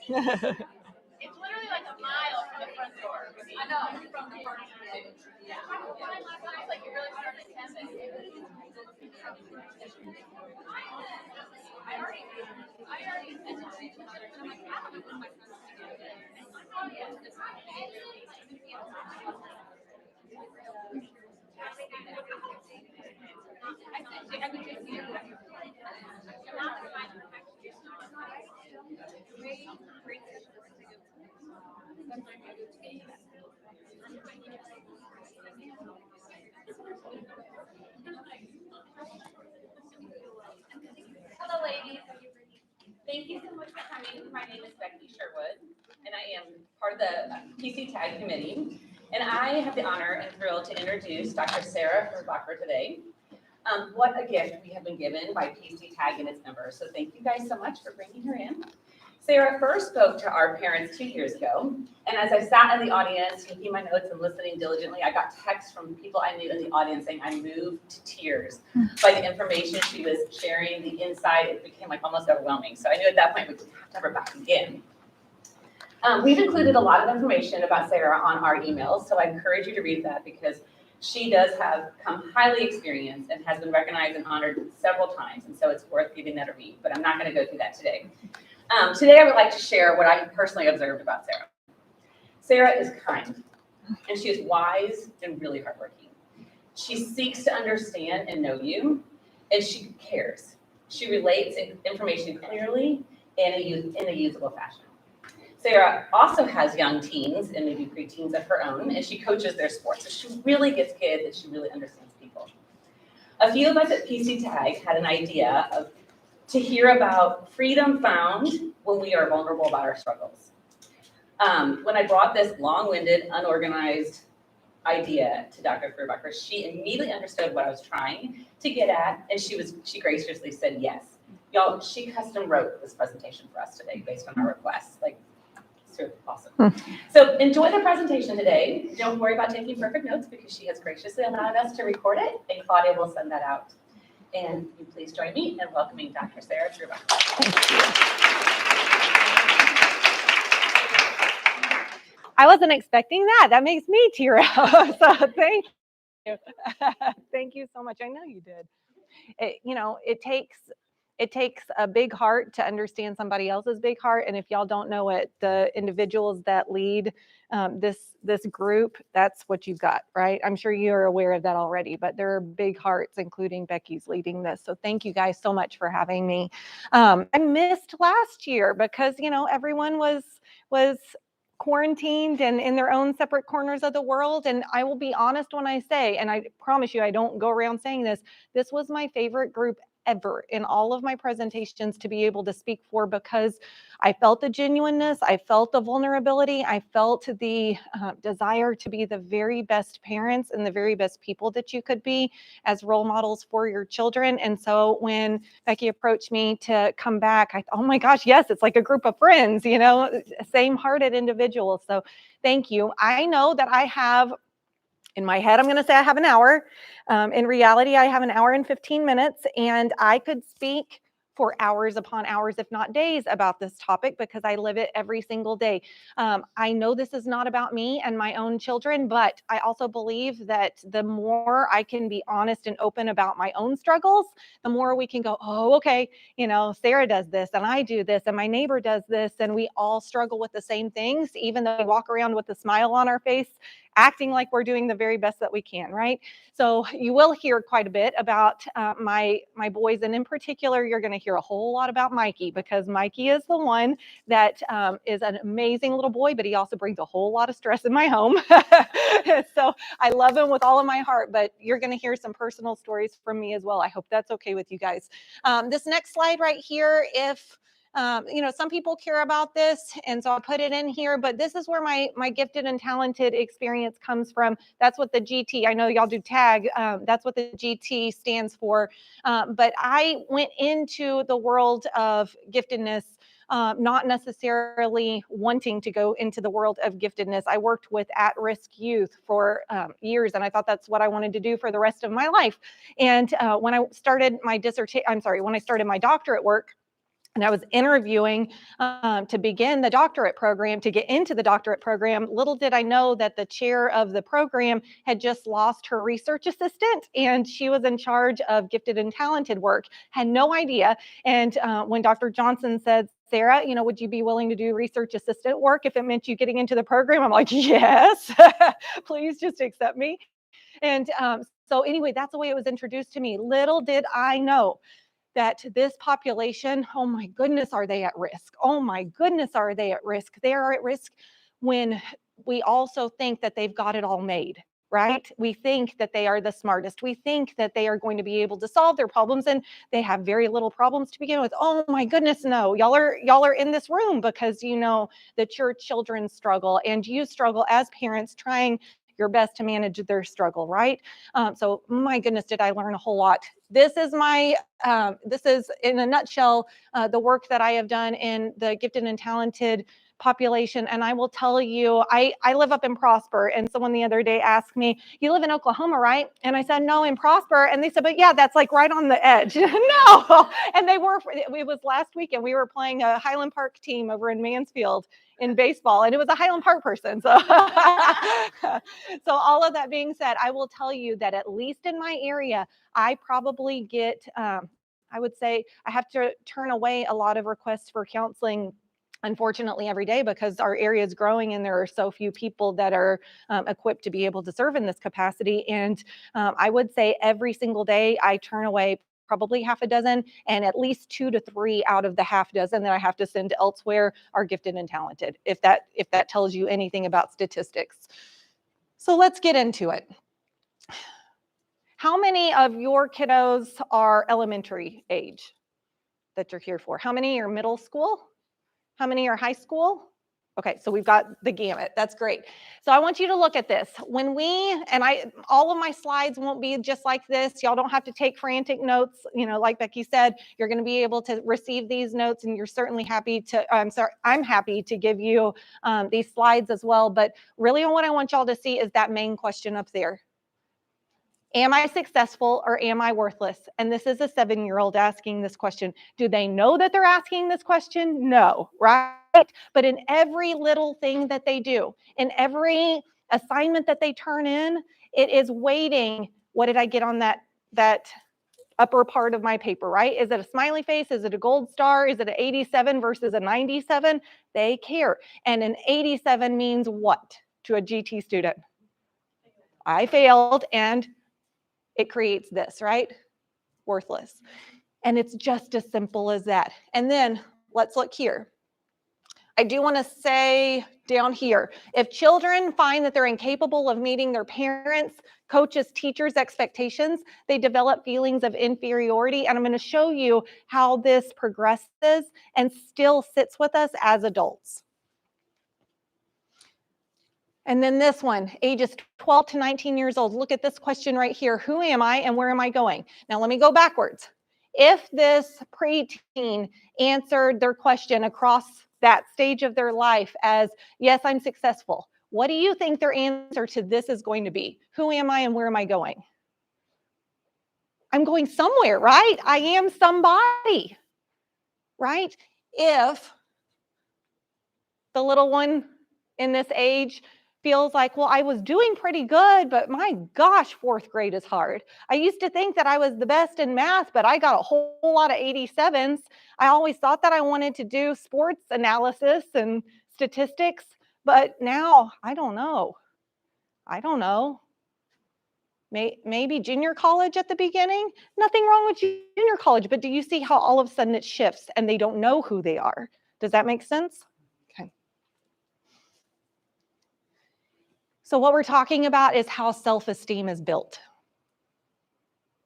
It's literally like a mile from the front door. I know, from the front door. Yeah. It's like you really started camping. I already mentioned each other. I'm like, I haven't put my friends together. Oh, yeah. I said, I would just do that. Hello, ladies. Thank you so much for coming. My name is Becky Sherwood, and I am part of the PC Tag Committee. And I have the honor and thrill to introduce Dr. Sarah Feuerbacher today. What a gift we have been given by PC Tag and its members. So thank you guys so much for bringing her in. Sarah first spoke to our parents 2 years ago, and as I sat in the audience taking my notes and listening diligently, I got texts from people I knew in the audience saying I moved to tears by the information she was sharing, the insight. It became like almost overwhelming. So I knew at that point we would have to have her back again. We've included a lot of information about Sarah on our emails, so I encourage you to read that because she does have come highly experienced and has been recognized and honored several times, and so it's worth giving that a read, but I'm not going to go through that today. Today I would like to share what I personally observed about Sarah. Sarah is kind, and she is wise and really hardworking. She seeks to understand and know you, and she cares. She relates information clearly in a usable fashion. Sarah also has young teens and maybe preteens of her own, and she coaches their sports. So she really gets kids and she really understands people. A few of us at PC Tag had an idea to hear about freedom found when we are vulnerable about our struggles. When I brought this long-winded, unorganized idea to Dr. Feuerbacher, she immediately understood what I was trying to get at, and she graciously said yes. Y'all, she custom wrote this presentation for us today based on our requests. Like, super awesome. So enjoy the presentation today. Don't worry about taking perfect notes because she has graciously allowed us to record it, and Claudia will send that out. And you please join me in welcoming Dr. Sarah Feuerbacher. I wasn't expecting that. That makes me tear up. So thank you. Thank you so much. I know you did. It takes a big heart to understand somebody else's big heart. And if y'all don't know it, the individuals that lead this group, that's what you've got, right? I'm sure you're aware of that already, but there are big hearts, including Becky's leading this. So thank you guys so much for having me. I missed last year because, everyone was quarantined and in their own separate corners of the world. And I will be honest when I say, and I promise you, I don't go around saying this was my favorite group ever in all of my presentations to be able to speak for, because I felt the genuineness, I felt the vulnerability, I felt the desire to be the very best parents and the very best people that you could be as role models for your children. And so when Becky approached me to come back, I thought, oh my gosh, yes, it's like a group of friends, same-hearted individuals. So thank you. I know that I have, in my head, I'm going to say I have an hour. In reality, I have an hour and 15 minutes, and I could speak for hours upon hours, if not days, about this topic because I live it every single day. I know this is not about me and my own children, but I also believe that the more I can be honest and open about my own struggles, the more we can go, oh, okay, Sarah does this and I do this and my neighbor does this, and we all struggle with the same things, even though we walk around with a smile on our face, acting like we're doing the very best that we can, right? So you will hear quite a bit about my boys, and in particular, you're going to hear a whole lot about Mikey, because Mikey is the one that is an amazing little boy, but he also brings a whole lot of stress in my home. So I love him with all of my heart, but you're going to hear some personal stories from me as well. I hope that's okay with you guys. This next slide right here, if some people care about this, and so I'll put it in here, but this is where my gifted and talented experience comes from. That's what the GT, I know y'all do tag, that's what the GT stands for. But I went into the world of giftedness not necessarily wanting to go into the world of giftedness. I worked with at-risk youth for years, and I thought that's what I wanted to do for the rest of my life. And when I started my doctorate work, and I was interviewing to begin the doctorate program, to get into the doctorate program. Little did I know that the chair of the program had just lost her research assistant, and she was in charge of gifted and talented work. Had no idea. And when Dr. Johnson said, Sarah, would you be willing to do research assistant work if it meant you getting into the program? I'm like, yes, please just accept me. And so anyway, that's the way it was introduced to me. Little did I know that this population, oh my goodness, are they at risk? Oh my goodness, are they at risk? They are at risk when we also think that they've got it all made, right? We think that they are the smartest. We think that they are going to be able to solve their problems, and they have very little problems to begin with. Oh my goodness, no. Y'all are in this room because you know that your children struggle, and you struggle as parents trying your best to manage their struggle, right? So my goodness, did I learn a whole lot. This is in a nutshell, the work that I have done in the gifted and talented population. And I will tell you, I live up in Prosper. And someone the other day asked me, you live in Oklahoma, right? And I said, no, in Prosper. And they said, but yeah, that's like right on the edge. No. And it was last weekend. We were playing a Highland Park team over in Mansfield in baseball, and it was a Highland Park person. So, so all of that being said, I will tell you that at least in my area, I probably get, I would say I have to turn away a lot of requests for counseling, unfortunately, every day, because our area is growing and there are so few people that are equipped to be able to serve in this capacity. And I would say every single day I turn away probably half a dozen, and at least 2 to 3 out of the half dozen that I have to send elsewhere are gifted and talented, if that tells you anything about statistics. So let's get into it. How many of your kiddos are elementary age that you're here for? How many are middle school? How many are high school? Okay, so we've got the gamut. That's great. So I want you to look at this. All of my slides won't be just like this. Y'all don't have to take frantic notes. Like Becky said, you're going to be able to receive these notes, and you're certainly I'm happy to give you these slides as well. But really what I want y'all to see is that main question up there. Am I successful or am I worthless? And this is a 7-year-old asking this question. Do they know that they're asking this question? No, right? But in every little thing that they do, in every assignment that they turn in, it is weighting, what did I get on that upper part of my paper, right? Is it a smiley face? Is it a gold star? Is it an 87 versus a 97? They care. And an 87 means what to a GT student? I failed, and it creates this, right? Worthless. And it's just as simple as that. And then let's look here. I do want to say down here, if children find that they're incapable of meeting their parents, coaches, teachers' expectations, they develop feelings of inferiority. And I'm going to show you how this progresses and still sits with us as adults. And then this one, ages 12 to 19 years old. Look at this question right here. Who am I and where am I going? Now let me go backwards. If this preteen answered their question across that stage of their life as, yes, I'm successful, what do you think their answer to this is going to be? Who am I and where am I going? I'm going somewhere, right? I am somebody, right? If the little one in this age feels like, well, I was doing pretty good, but my gosh, 4th grade is hard. I used to think that I was the best in math, but I got a whole lot of 87s. I always thought that I wanted to do sports analysis and statistics, but now I don't know. Maybe junior college at the beginning. Nothing wrong with junior college, but do you see how all of a sudden it shifts and they don't know who they are? Does that make sense? So what we're talking about is how self-esteem is built.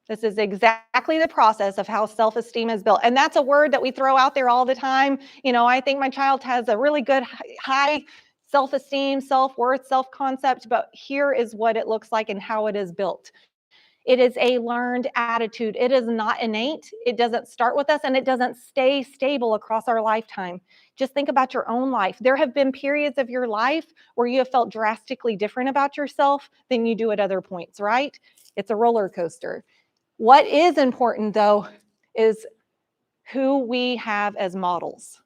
This is exactly the process of how self-esteem is built. And that's a word that we throw out there all the time. I think my child has a really good high self-esteem, self-worth, self-concept, but here is what it looks like and how it is built. It is a learned attitude. It is not innate. It doesn't start with us, and it doesn't stay stable across our lifetime. Just think about your own life. There have been periods of your life where you have felt drastically different about yourself than you do at other points, right? It's a roller coaster. What is important, though, is who we have as models.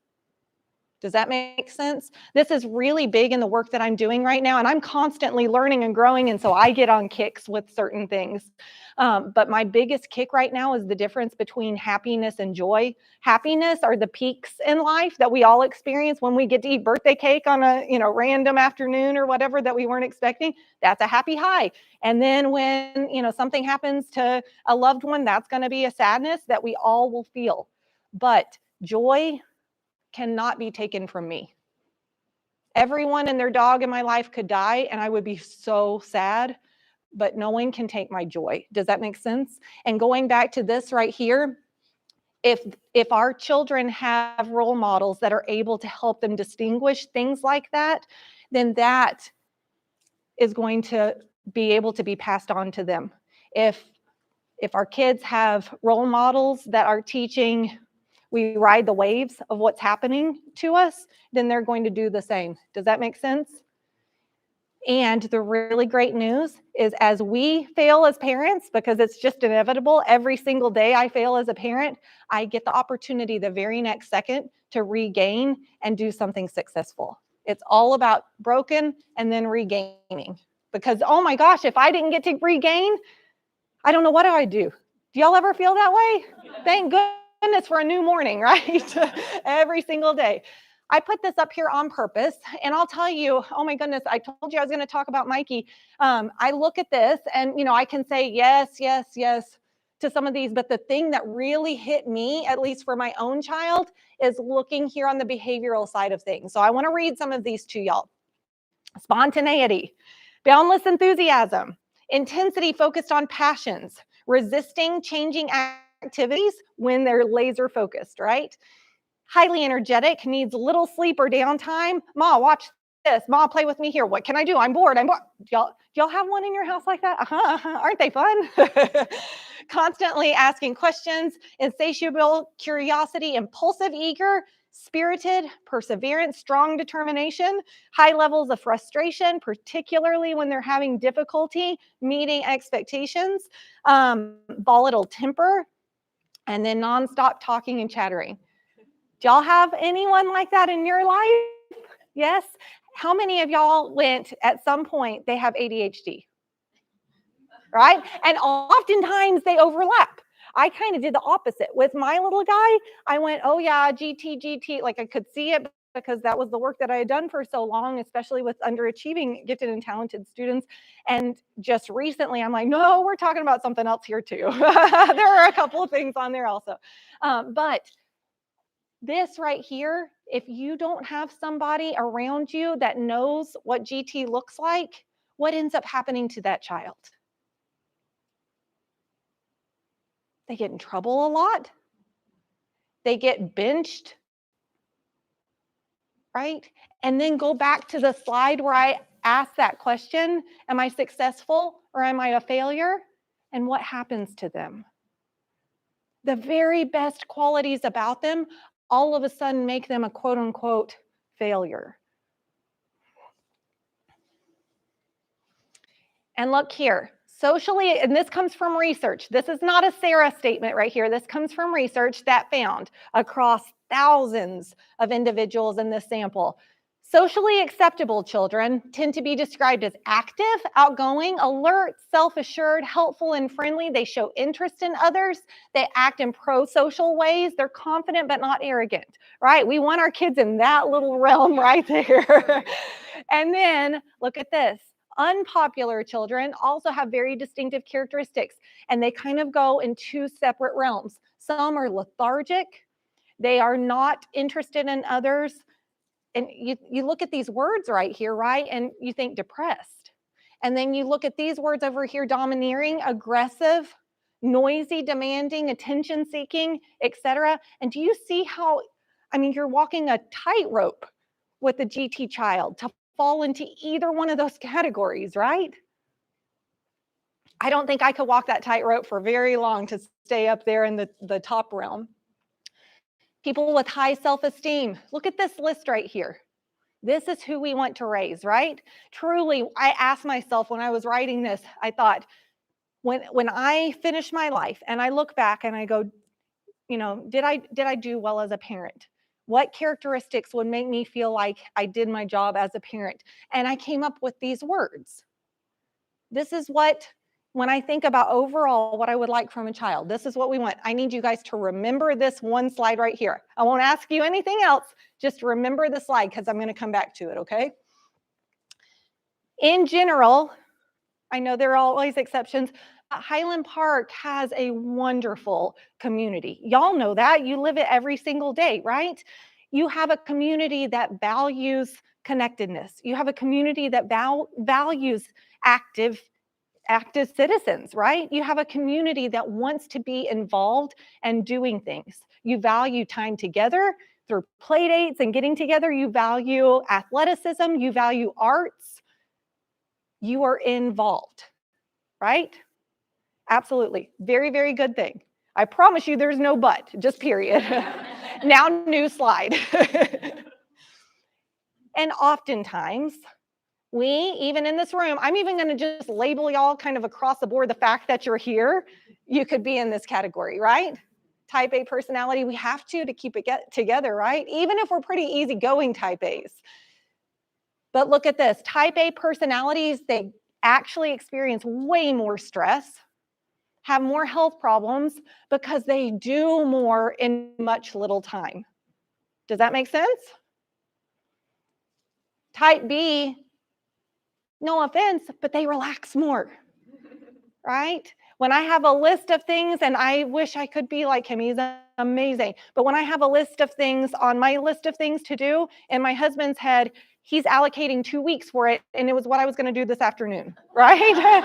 Does that make sense? This is really big in the work that I'm doing right now, and I'm constantly learning and growing, and so I get on kicks with certain things. But my biggest kick right now is the difference between happiness and joy. Happiness are the peaks in life that we all experience when we get to eat birthday cake on a random afternoon or whatever that we weren't expecting. That's a happy high. And then when something happens to a loved one, that's going to be a sadness that we all will feel. But joy cannot be taken from me. Everyone and their dog in my life could die, and I would be so sad, but no one can take my joy. Does that make sense? And going back to this right here, if our children have role models that are able to help them distinguish things like that, then that is going to be able to be passed on to them. If our kids have role models that are teaching we ride the waves of what's happening to us, then they're going to do the same. Does that make sense? And the really great news is as we fail as parents, because it's just inevitable, every single day I fail as a parent, I get the opportunity the very next second to regain and do something successful. It's all about broken and then regaining. Because, oh my gosh, if I didn't get to regain, I don't know what I do. Do y'all ever feel that way? Thank goodness for a new morning, right? Every single day. I put this up here on purpose, and I'll tell you, oh my goodness, I told you I was going to talk about Mikey. I look at this, and I can say yes, yes, yes to some of these, but the thing that really hit me, at least for my own child, is looking here on the behavioral side of things. So I want to read some of these to y'all. Spontaneity, boundless enthusiasm, intensity focused on passions, resisting changing activities when they're laser focused, right? Highly energetic, needs little sleep or downtime. Ma, watch this. Ma, play with me here. What can I do? I'm bored. Do y'all have one in your house like that? Aren't they fun? Constantly asking questions, insatiable curiosity, impulsive, eager, spirited, perseverance, strong determination, high levels of frustration, particularly when they're having difficulty meeting expectations, volatile temper, and then nonstop talking and chattering. Do y'all have anyone like that in your life? Yes? How many of y'all went at some point, they have ADHD? Right? And oftentimes they overlap. I kind of did the opposite. With my little guy, I went, oh yeah, GT, like I could see it because that was the work that I had done for so long, especially with underachieving gifted and talented students. And just recently, I'm like, no, we're talking about something else here too. There are a couple of things on there also. But this right here, if you don't have somebody around you that knows what GT looks like, what ends up happening to that child? They get in trouble a lot. They get benched, right? And then go back to the slide where I asked that question, am I successful or am I a failure? And what happens to them? The very best qualities about them all of a sudden make them a quote unquote failure. And look here, socially, and this comes from research. This is not a Sarah statement right here. This comes from research that found across thousands of individuals in this sample. Socially acceptable children tend to be described as active, outgoing, alert, self-assured, helpful, and friendly. They show interest in others. They act in pro-social ways. They're confident but not arrogant, right? We want our kids in that little realm right there. And then look at this. Unpopular children also have very distinctive characteristics, and they kind of go in two separate realms. Some are lethargic. They are not interested in others. And you look at these words right here, right? And you think depressed. And then you look at these words over here, domineering, aggressive, noisy, demanding, attention-seeking, etc. And do you see how, you're walking a tightrope with a GT child to fall into either one of those categories, right? I don't think I could walk that tightrope for very long to stay up there in the top realm. People with high self-esteem. Look at this list right here. This is who we want to raise, right? Truly, I asked myself when I was writing this, I thought, when I finish my life and I look back and I go, did I do well as a parent? What characteristics would make me feel like I did my job as a parent? And I came up with these words. This is what, when I think about overall what I would like from a child, this is what we want. I need you guys to remember this one slide right here. I won't ask you anything else. Just remember the slide because I'm going to come back to it, okay? In general, I know there are always exceptions. Highland Park has a wonderful community. Y'all know that. You live it every single day, right? You have a community that values connectedness. You have a community that values active citizens, right? You have a community that wants to be involved and doing things. You value time together through play dates and getting together. You value athleticism. You value arts. You are involved, right? Absolutely. Very, very good thing. I promise you there's no but, just period. Now, new slide. And oftentimes, we, even in this room, I'm even going to just label y'all kind of across the board the fact that you're here. You could be in this category, right? Type A personality, we have to keep it together, right? Even if we're pretty easygoing type A's. But look at this. Type A personalities, they actually experience way more stress, have more health problems because they do more in much little time. Does that make sense? Type B, no offense, but they relax more, right? When I have a list of things, and I wish I could be like him, he's amazing. But when I have a list of things on my list of things to do, in my husband's head, he's allocating 2 weeks for it, and it was what I was going to do this afternoon, right?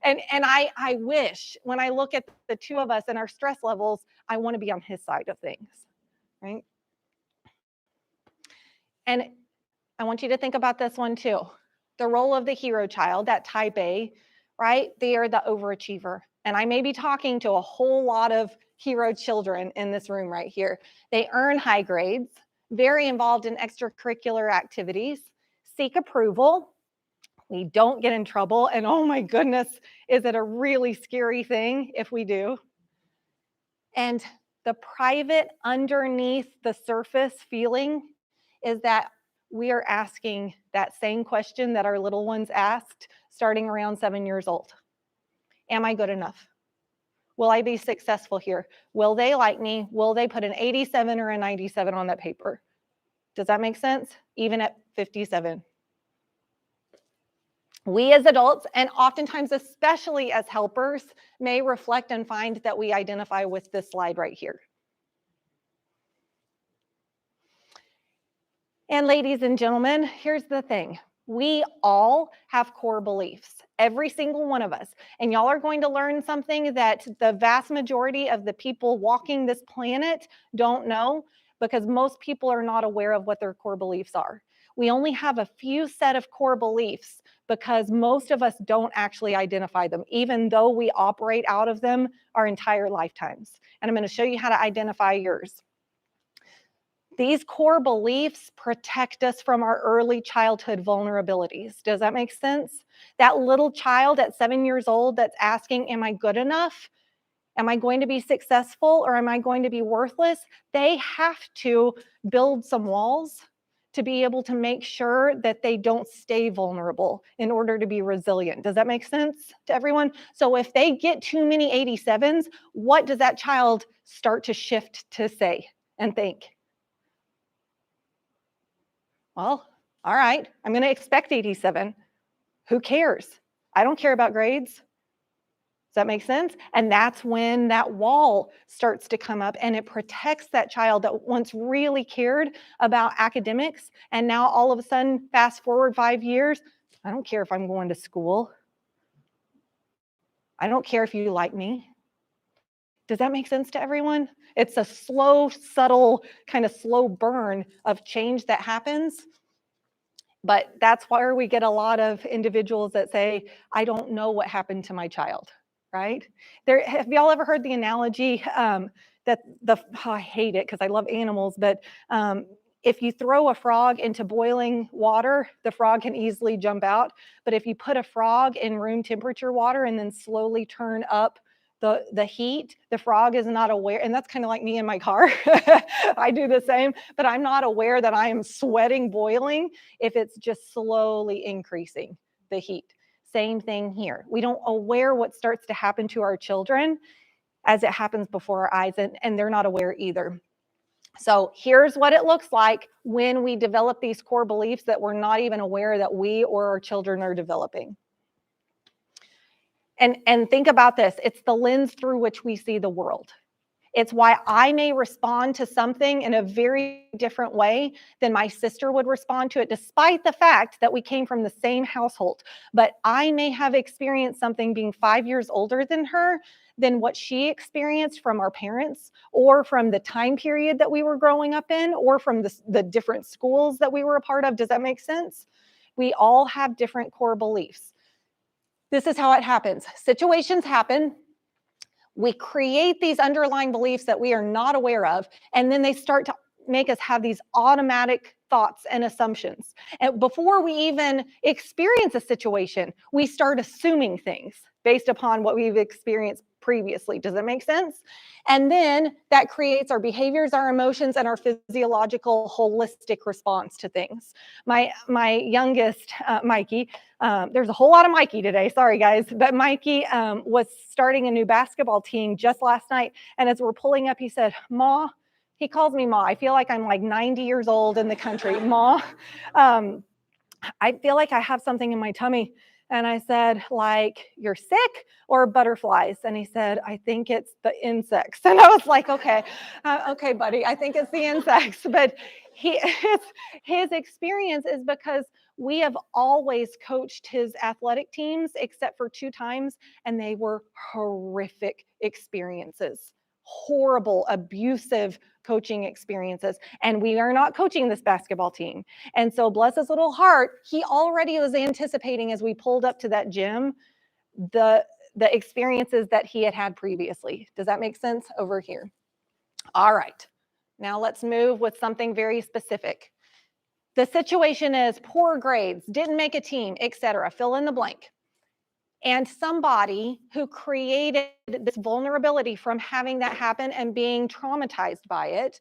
And I wish, when I look at the two of us and our stress levels, I want to be on his side of things, right? And I want you to think about this one too. The role of the hero child, that type A, right? They are the overachiever. And I may be talking to a whole lot of hero children in this room right here. They earn high grades, very involved in extracurricular activities, seek approval. We don't get in trouble. And oh my goodness, is it a really scary thing if we do? And the private underneath the surface feeling is that we are asking that same question that our little ones asked starting around 7 years old. Am I good enough? Will I be successful here? Will they like me? Will they put an 87 or a 97 on that paper? Does that make sense? Even at 57. We as adults, and oftentimes especially as helpers, may reflect and find that we identify with this slide right here. And ladies and gentlemen, here's the thing. We all have core beliefs, every single one of us. And y'all are going to learn something that the vast majority of the people walking this planet don't know, because most people are not aware of what their core beliefs are. We only have a few set of core beliefs because most of us don't actually identify them, even though we operate out of them our entire lifetimes. And I'm going to show you how to identify yours. These core beliefs protect us from our early childhood vulnerabilities. Does that make sense? That little child at 7 years old that's asking, am I good enough? Am I going to be successful, or am I going to be worthless? They have to build some walls to be able to make sure that they don't stay vulnerable in order to be resilient. Does that make sense to everyone? So if they get too many 87s, what does that child start to shift to say and think? Well, all right, I'm going to expect 87. Who cares? I don't care about grades. Does that make sense? And that's when that wall starts to come up, and it protects that child that once really cared about academics. And now all of a sudden, fast forward 5 years, I don't care if I'm going to school. I don't care if you like me. Does that make sense to everyone? It's a slow, subtle, kind of slow burn of change that happens. But that's where we get a lot of individuals that say, I don't know what happened to my child. Right? Have y'all ever heard the analogy that I hate it because I love animals, but if you throw a frog into boiling water, the frog can easily jump out. But if you put a frog in room temperature water and then slowly turn up the heat, the frog is not aware, and that's kind of like me in my car. I do the same, but I'm not aware that I am sweating, boiling if it's just slowly increasing the heat. Same thing here. We don't aware what starts to happen to our children as it happens before our eyes, and they're not aware either. So here's what it looks like when we develop these core beliefs that we're not even aware that we or our children are developing. And think about this. It's the lens through which we see the world. It's why I may respond to something in a very different way than my sister would respond to it, despite the fact that we came from the same household. But I may have experienced something being 5 years older than her than what she experienced from our parents, or from the time period that we were growing up in, or from the different schools that we were a part of. Does that make sense? We all have different core beliefs. This is how it happens. Situations happen. We create these underlying beliefs that we are not aware of, and then they start to make us have these automatic thoughts and assumptions. And before we even experience a situation, we start assuming things based upon what we've experienced previously. Does that make sense? And then that creates our behaviors, our emotions, and our physiological holistic response to things. My youngest, Mikey, there's a whole lot of Mikey today, sorry guys, but Mikey was starting a new basketball team just last night, and as we're pulling up, he said, "Ma," he calls me Ma. I feel like I'm like 90 years old in the country. "Ma, I feel like I have something in my tummy." And I said, "Like you're sick or butterflies?" And he said, "I think it's the insects." And I was like, okay, buddy, I think it's the insects. But his experience is because we have always coached his athletic teams except for 2 times, and they were horrific experiences. Horrible, abusive coaching experiences. And we are not coaching this basketball team. And so bless his little heart, he already was anticipating, as we pulled up to that gym, the experiences that he had previously. Does that make sense over here? All right. Now let's move with something very specific. The situation is poor grades, didn't make a team, etc. Fill in the blank. And somebody who created this vulnerability from having that happen and being traumatized by it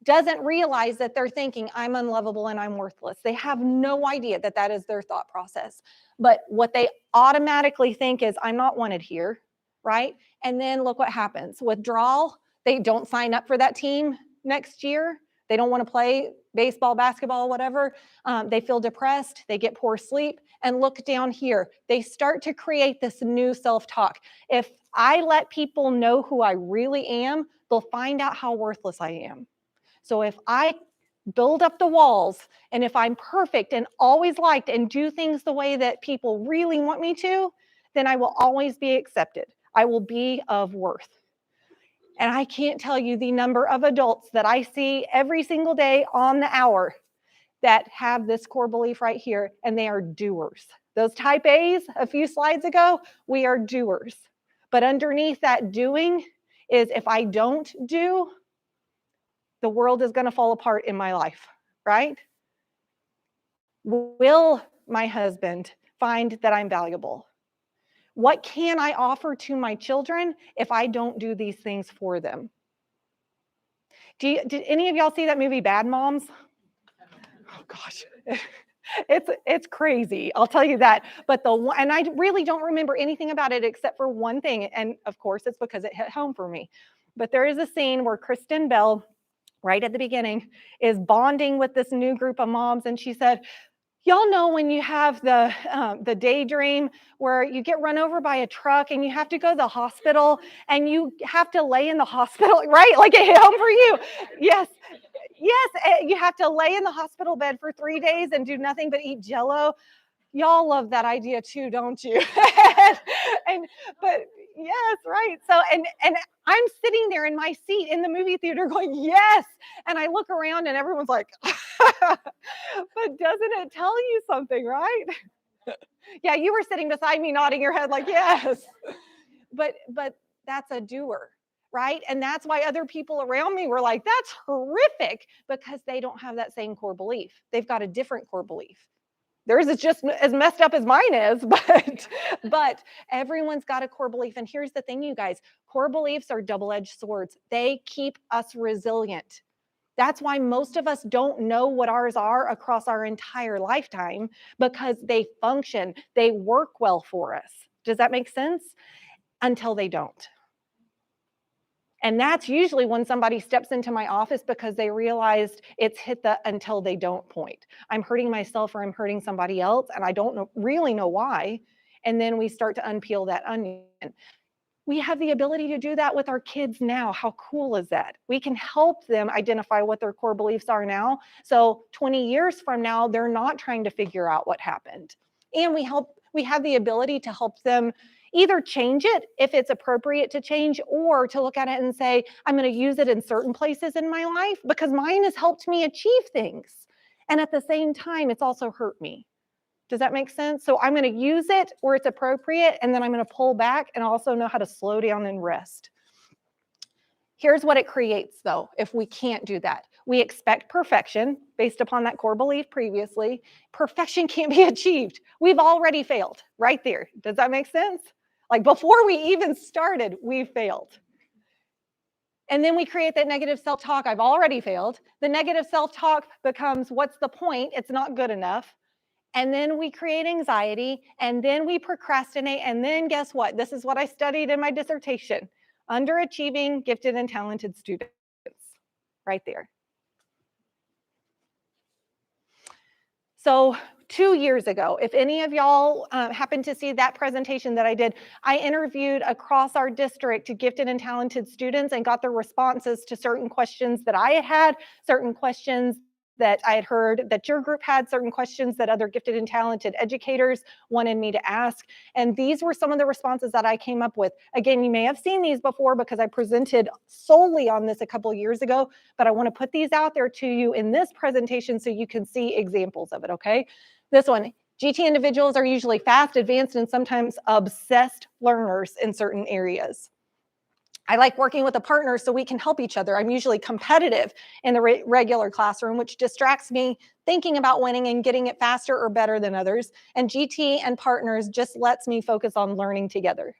doesn't realize that they're thinking, "I'm unlovable and I'm worthless." They have no idea that that is their thought process. But what they automatically think is, "I'm not wanted here," right? And then look what happens. Withdrawal, they don't sign up for that team next year. They don't want to play baseball, basketball, whatever. They feel depressed. They get poor sleep. And look down here. They start to create this new self-talk. If I let people know who I really am, they'll find out how worthless I am. So if I build up the walls, and if I'm perfect and always liked and do things the way that people really want me to, then I will always be accepted. I will be of worth. And I can't tell you the number of adults that I see every single day on the hour that have this core belief right here, and they are doers. Those type A's a few slides ago, we are doers. But underneath that doing is, if I don't do, the world is going to fall apart in my life, right? Will my husband find that I'm valuable? What can I offer to my children if I don't do these things for them? Did any of y'all see that movie Bad Moms? Oh gosh. It's crazy, I'll tell you that. But and I really don't remember anything about it except for one thing, and of course it's because it hit home for me. But there is a scene where Kristen Bell, right at the beginning, is bonding with this new group of moms, and she said, "Y'all know when you have the daydream where you get run over by a truck and you have to go to the hospital and you have to lay in the hospital," right? Like it hit home for you. Yes. Yes, you have to lay in the hospital bed for 3 days and do nothing but eat Jell-O. Y'all love that idea too, don't you? But yes, right. So and I'm sitting there in my seat in the movie theater going, "Yes." And I look around and everyone's like, but doesn't it tell you something, right? Yeah, you were sitting beside me nodding your head like, "Yes." But that's a doer, right? And that's why other people around me were like, "That's horrific," because they don't have that same core belief. They've got a different core belief. Theirs is just as messed up as mine is, but everyone's got a core belief. And here's the thing, you guys, core beliefs are double-edged swords. They keep us resilient. That's why most of us don't know what ours are across our entire lifetime, because they function, they work well for us. Does that make sense? Until they don't. And that's usually when somebody steps into my office because they realized it's hit the until they don't point. I'm hurting myself or I'm hurting somebody else, and I don't really know why. And then we start to unpeel that onion. We have the ability to do that with our kids now. How cool is that? We can help them identify what their core beliefs are now. So 20 years from now, they're not trying to figure out what happened. And we have the ability to help them either change it if it's appropriate to change, or to look at it and say, I'm going to use it in certain places in my life because mine has helped me achieve things. And at the same time, it's also hurt me. Does that make sense? So I'm going to use it where it's appropriate, and then I'm going to pull back and also know how to slow down and rest. Here's what it creates, though, if we can't do that. We expect perfection based upon that core belief previously. Perfection can't be achieved. We've already failed right there. Does that make sense? Like before we even started, we failed. And then we create that negative self-talk. I've already failed. The negative self-talk becomes, what's the point? It's not good enough. And then we create anxiety, and then we procrastinate, and then guess what? This is what I studied in my dissertation. Underachieving, gifted, and talented students. Right there. So 2 years ago, if any of y'all happened to see that presentation that I did, I interviewed across our district gifted and talented students and got their responses to certain questions that I had, certain questions that I had heard that your group had, certain questions that other gifted and talented educators wanted me to ask. And these were some of the responses that I came up with. Again, you may have seen these before because I presented solely on this a couple of years ago, but I want to put these out there to you in this presentation so you can see examples of it, okay? This one, GT individuals are usually fast, advanced, and sometimes obsessed learners in certain areas. I like working with a partner so we can help each other. I'm usually competitive in the regular classroom, which distracts me thinking about winning and getting it faster or better than others. And GT and partners just lets me focus on learning together.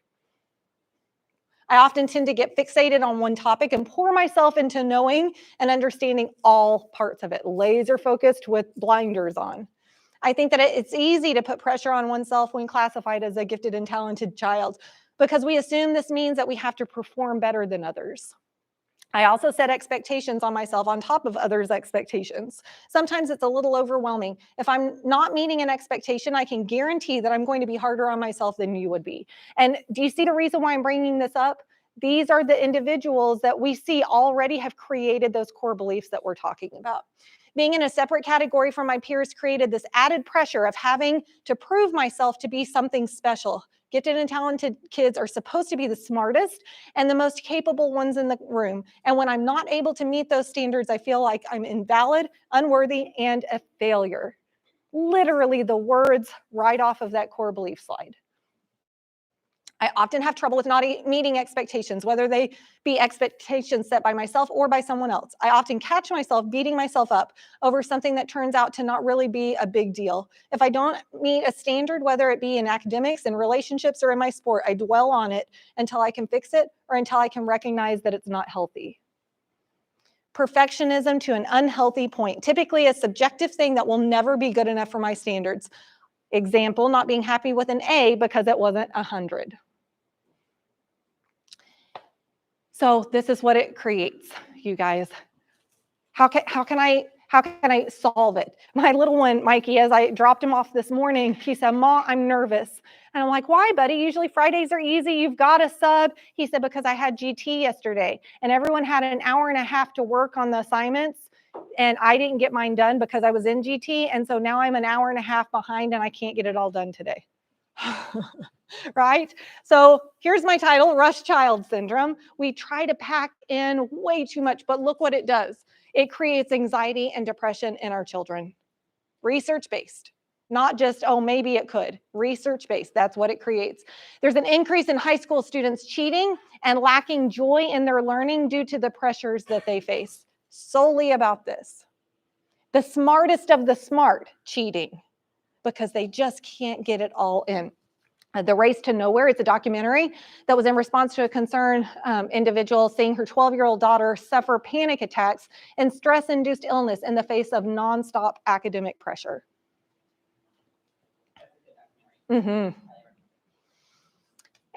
I often tend to get fixated on one topic and pour myself into knowing and understanding all parts of it, laser focused with blinders on. I think that it's easy to put pressure on oneself when classified as a gifted and talented child, because we assume this means that we have to perform better than others. I also set expectations on myself on top of others' expectations. Sometimes it's a little overwhelming. If I'm not meeting an expectation, I can guarantee that I'm going to be harder on myself than you would be. And do you see the reason why I'm bringing this up? These are the individuals that we see already have created those core beliefs that we're talking about. Being in a separate category from my peers created this added pressure of having to prove myself to be something special. Gifted and talented kids are supposed to be the smartest and the most capable ones in the room. And when I'm not able to meet those standards, I feel like I'm invalid, unworthy, and a failure. Literally the words right off of that core belief slide. I often have trouble with not meeting expectations, whether they be expectations set by myself or by someone else. I often catch myself beating myself up over something that turns out to not really be a big deal. If I don't meet a standard, whether it be in academics, in relationships, or in my sport, I dwell on it until I can fix it or until I can recognize that it's not healthy. Perfectionism to an unhealthy point, typically a subjective thing that will never be good enough for my standards. Example, not being happy with an A because it wasn't 100. So this is what it creates, you guys. How can I solve it? My little one, Mikey, as I dropped him off this morning, he said, "Ma, I'm nervous." And I'm like, "Why, buddy? Usually Fridays are easy. You've got a sub." He said, "Because I had GT yesterday and everyone had an hour and a half to work on the assignments and I didn't get mine done because I was in GT. And so now I'm an hour and a half behind and I can't get it all done today." Right? So here's my title, Rush Child Syndrome. We try to pack in way too much, but look what it does. It creates anxiety and depression in our children. Research-based, not just, oh, maybe it could. Research-based, that's what it creates. There's an increase in high school students cheating and lacking joy in their learning due to the pressures that they face. Solely about this. The smartest of the smart cheating. because they just can't get it all in. The Race to Nowhere, it's a documentary that was in response to a concerned individual seeing her 12-year-old daughter suffer panic attacks and stress-induced illness in the face of nonstop academic pressure. Mm-hmm.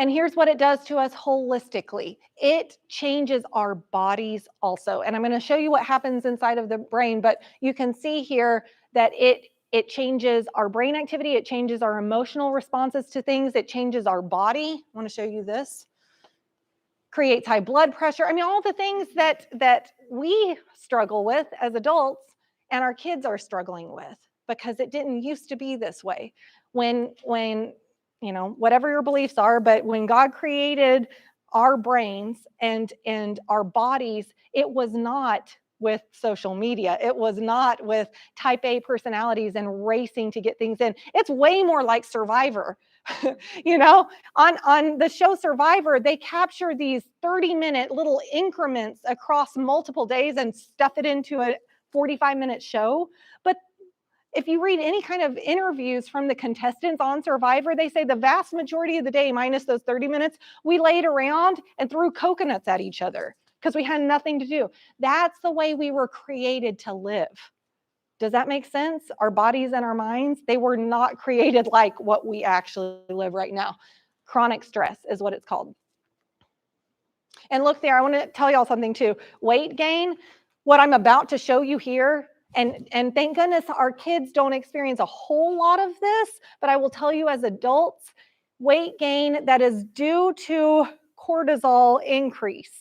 And here's what it does to us holistically. It changes our bodies also. And I'm going to show you what happens inside of the brain, but you can see here that it changes our brain activity, it changes our emotional responses to things, it changes our body. I want to show you this. Creates high blood pressure. I mean, all the things that we struggle with as adults and our kids are struggling with, because it didn't used to be this way. When you know, whatever your beliefs are, but when God created our brains and our bodies, it was not with social media. It was not with type A personalities and racing to get things in. It's way more like Survivor. You know, on the show Survivor, they capture these 30-minute little increments across multiple days and stuff it into a 45-minute show. But if you read any kind of interviews from the contestants on Survivor, they say the vast majority of the day, minus those 30 minutes, we laid around and threw coconuts at each other because we had nothing to do. That's the way we were created to live. Does that make sense? Our bodies and our minds, they were not created like what we actually live right now. Chronic stress is what it's called. And look there, I want to tell y'all something too. Weight gain, what I'm about to show you here, and thank goodness our kids don't experience a whole lot of this, but I will tell you as adults, weight gain that is due to cortisol increase.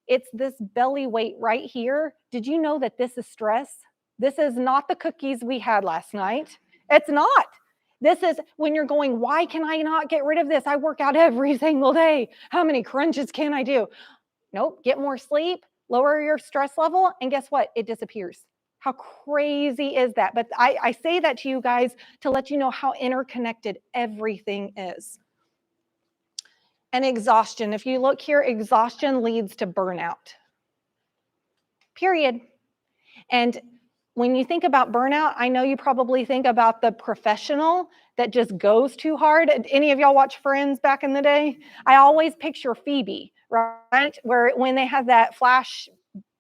It's this belly weight right here. Did you know that this is stress? This is not the cookies we had last night. It's not. This is when you're going, why can I not get rid of this? I work out every single day. How many crunches can I do? Nope, get more sleep, lower your stress level, and guess what? It disappears. How crazy is that? But I say that to you guys to let you know how interconnected everything is. And exhaustion. If you look here, exhaustion leads to burnout. Period. And when you think about burnout, I know you probably think about the professional that just goes too hard. Any of y'all watch Friends back in the day? I always picture Phoebe, right? Where when they have that flash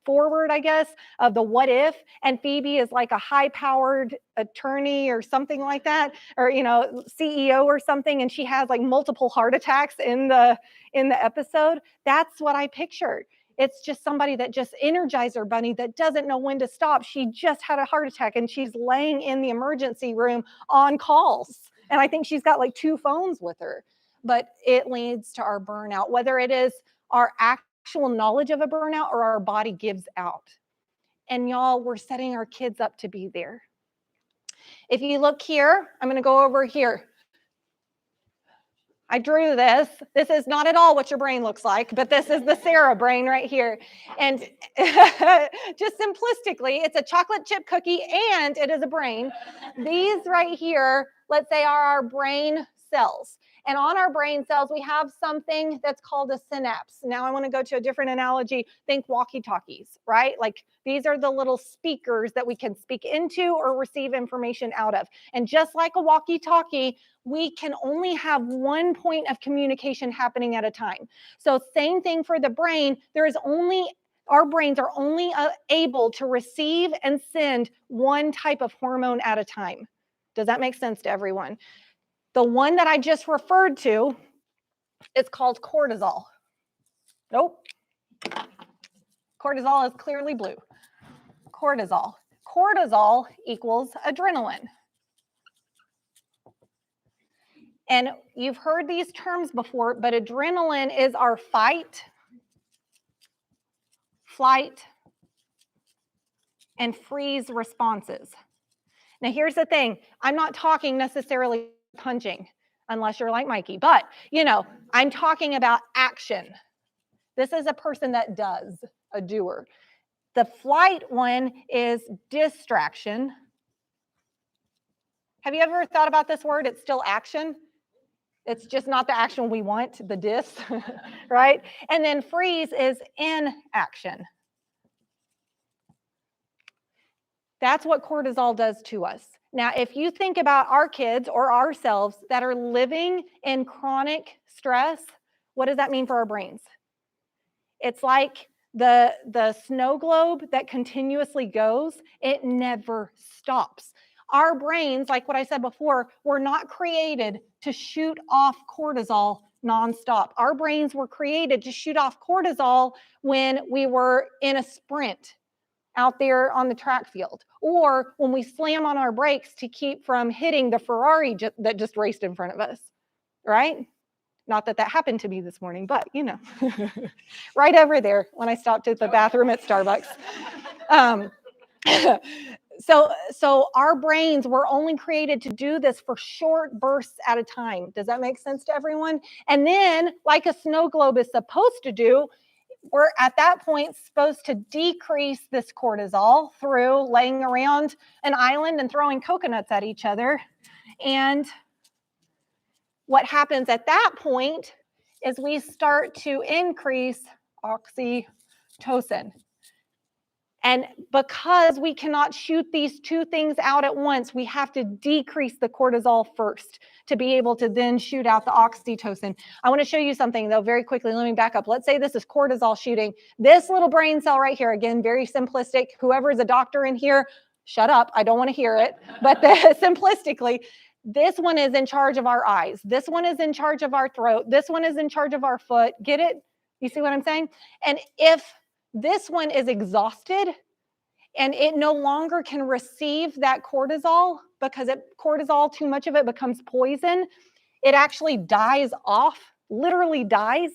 forward, I guess, of the what if, and Phoebe is like a high-powered attorney or something like that, or CEO or something, and she has like multiple heart attacks in the episode. That's what I pictured. It's just somebody that just Energizer bunny that doesn't know when to stop. She just had a heart attack and she's laying in the emergency room on calls. And I think she's got like 2 phones with her. But it leads to our burnout, whether it is our actual knowledge of a burnout or our body gives out. And y'all, we're setting our kids up to be there. If you look here, I'm going to go over here. I drew this. This is not at all what your brain looks like, but this is the Sarah brain right here. And just simplistically, it's a chocolate chip cookie and it is a brain. These right here, let's say, are our brain cells. And on our brain cells, we have something that's called a synapse. Now I want to go to a different analogy. Think walkie-talkies, right? Like these are the little speakers that we can speak into or receive information out of. And just like a walkie-talkie, we can only have one point of communication happening at a time. So same thing for the brain. Our brains are only able to receive and send one type of hormone at a time. Does that make sense to everyone? The one that I just referred to is called cortisol. Nope. Cortisol is clearly blue. Cortisol. Cortisol equals adrenaline. And you've heard these terms before, but adrenaline is our fight, flight, and freeze responses. Now, here's the thing. I'm not talking necessarily punching, unless you're like Mikey, but, I'm talking about action. This is a person that does, a doer. The flight one is distraction. Have you ever thought about this word? It's still action. It's just not the action we want, the dis, right? And then freeze is inaction. That's what cortisol does to us. Now, if you think about our kids or ourselves that are living in chronic stress, what does that mean for our brains? It's like the snow globe that continuously goes, it never stops. Our brains, like what I said before, were not created to shoot off cortisol nonstop. Our brains were created to shoot off cortisol when we were in a sprint out there on the track field, or when we slam on our brakes to keep from hitting the Ferrari that just raced in front of us, right? Not that that happened to me this morning, but you know, right over there when I stopped at the bathroom at Starbucks. So our brains were only created to do this for short bursts at a time. Does that make sense to everyone? And then, like a snow globe is supposed to do, we're at that point supposed to decrease this cortisol through laying around an island and throwing coconuts at each other. And what happens at that point is we start to increase oxytocin. And because we cannot shoot these two things out at once, we have to decrease the cortisol first to be able to then shoot out the oxytocin. I want to show you something, though, very quickly. Let me back up. Let's say this is cortisol shooting. This little brain cell right here, again, very simplistic. Whoever is a doctor in here, shut up. I don't want to hear it. But simplistically, this one is in charge of our eyes. This one is in charge of our throat. This one is in charge of our foot. Get it? You see what I'm saying? And if this one is exhausted and it no longer can receive that cortisol because cortisol, too much of it becomes poison, it actually dies off, literally dies.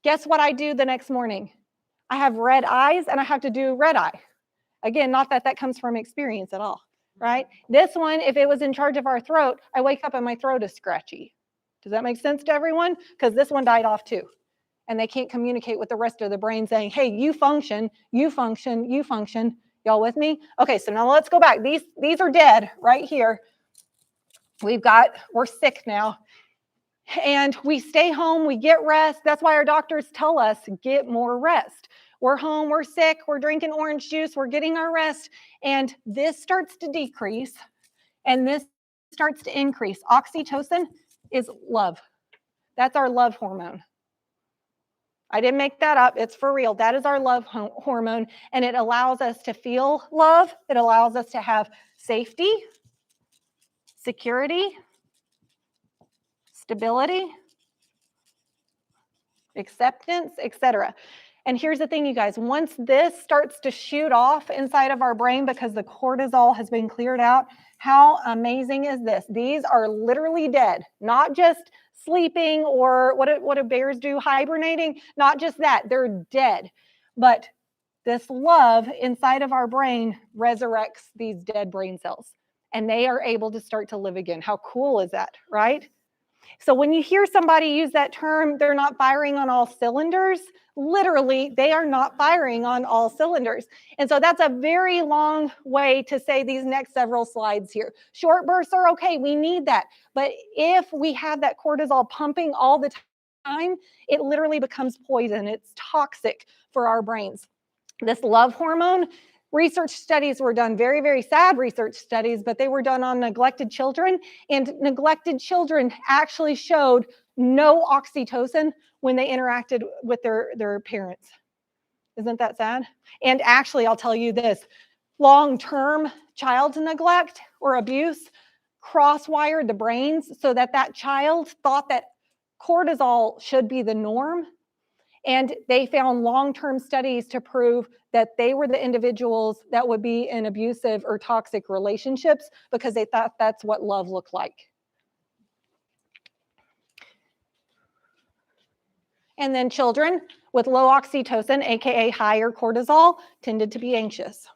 Guess what I do the next morning? I have red eyes and I have to do red eye. Again, not that that comes from experience at all, right? This one, if it was in charge of our throat, I wake up and my throat is scratchy. Does that make sense to everyone? Because this one died off too. And they can't communicate with the rest of the brain saying, hey, you function, you function, you function. Y'all with me? Okay, so now let's go back. These are dead right here. We're sick now. And we stay home, we get rest. That's why our doctors tell us, get more rest. We're home, we're sick, we're drinking orange juice, we're getting our rest. And this starts to decrease and this starts to increase. Oxytocin is love. That's our love hormone. I didn't make that up. It's for real. That is our love hormone, and it allows us to feel love. It allows us to have safety, security, stability, acceptance, etc. And here's the thing, you guys. Once this starts to shoot off inside of our brain because the cortisol has been cleared out, how amazing is this? These are literally dead, not just sleeping or what do bears do, hibernating, not just that, they're dead. But this love inside of our brain resurrects these dead brain cells and they are able to start to live again. How cool is that, right? So when you hear somebody use that term, they're not firing on all cylinders, literally, they are not firing on all cylinders. And so that's a very long way to say these next several slides here. Short bursts are okay, we need that. But if we have that cortisol pumping all the time, it literally becomes poison. It's toxic for our brains. This love hormone, research studies were done, very, very sad research studies, but they were done on neglected children, and neglected children actually showed no oxytocin when they interacted with their parents. Isn't that sad? And actually, I'll tell you this, long-term child neglect or abuse cross-wired the brains so that child thought that cortisol should be the norm. And they found long-term studies to prove that they were the individuals that would be in abusive or toxic relationships because they thought that's what love looked like. And then children with low oxytocin, aka higher cortisol, tended to be anxious.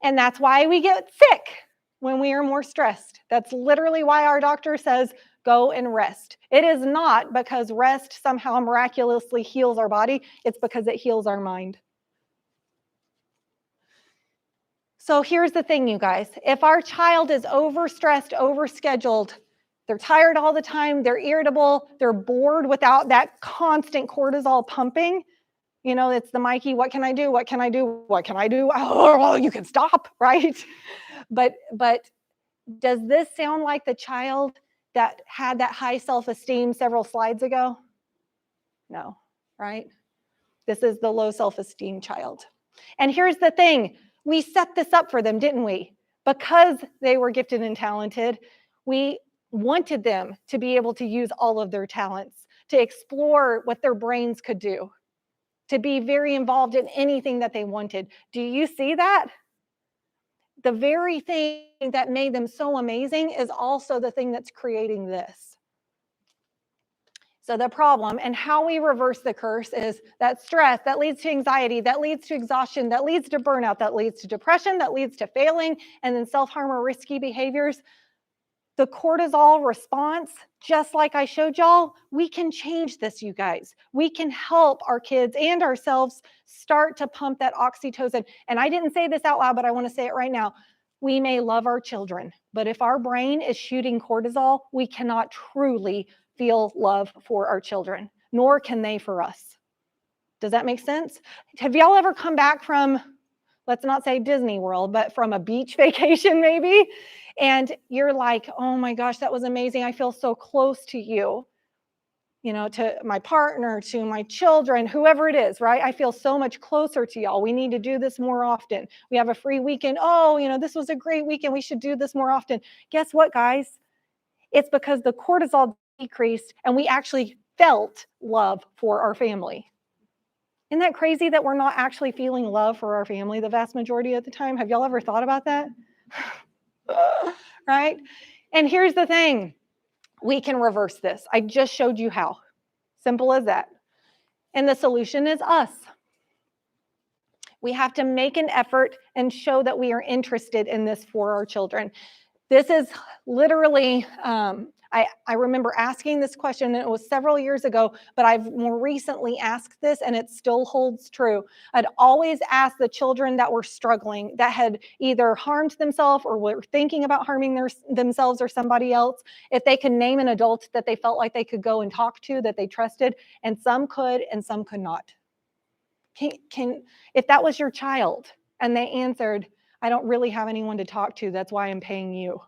And that's why we get sick when we are more stressed. That's literally why our doctor says, go and rest. It is not because rest somehow miraculously heals our body. It's because it heals our mind. So here's the thing, you guys. If our child is overstressed, overscheduled, they're tired all the time, they're irritable, they're bored without that constant cortisol pumping, It's the Mikey, what can I do? What can I do? What can I do? Oh, you can stop, right? But does this sound like the child that had that high self-esteem several slides ago? No, right? This is the low self-esteem child. And here's the thing, we set this up for them, didn't we? Because they were gifted and talented, we wanted them to be able to use all of their talents, to explore what their brains could do, to be very involved in anything that they wanted. Do you see that? The very thing that made them so amazing is also the thing that's creating this. So the problem and how we reverse the curse is that stress that leads to anxiety, that leads to exhaustion, that leads to burnout, that leads to depression, that leads to failing, and then self-harm or risky behaviors. The cortisol response, just like I showed y'all, we can change this, you guys. We can help our kids and ourselves start to pump that oxytocin. And I didn't say this out loud, but I want to say it right now. We may love our children, but if our brain is shooting cortisol, we cannot truly feel love for our children, nor can they for us. Does that make sense? Have y'all ever come back from, let's not say Disney World, but from a beach vacation maybe? And you're like, oh my gosh, that was amazing. I feel so close to you, to my partner, to my children, whoever it is, right? I feel so much closer to y'all. We need to do this more often. We have a free weekend. Oh, this was a great weekend. We should do this more often. Guess what, guys? It's because the cortisol decreased and we actually felt love for our family. Isn't that crazy that we're not actually feeling love for our family the vast majority of the time? Have y'all ever thought about that? Right? And here's the thing. We can reverse this. I just showed you how. Simple as that. And the solution is us. We have to make an effort and show that we are interested in this for our children. This is literally, I remember asking this question, and it was several years ago, but I've more recently asked this, and it still holds true. I'd always ask the children that were struggling, that had either harmed themselves or were thinking about harming themselves or somebody else, if they could name an adult that they felt like they could go and talk to, that they trusted, and some could and some could not. If that was your child, and they answered, I don't really have anyone to talk to, that's why I'm paying you.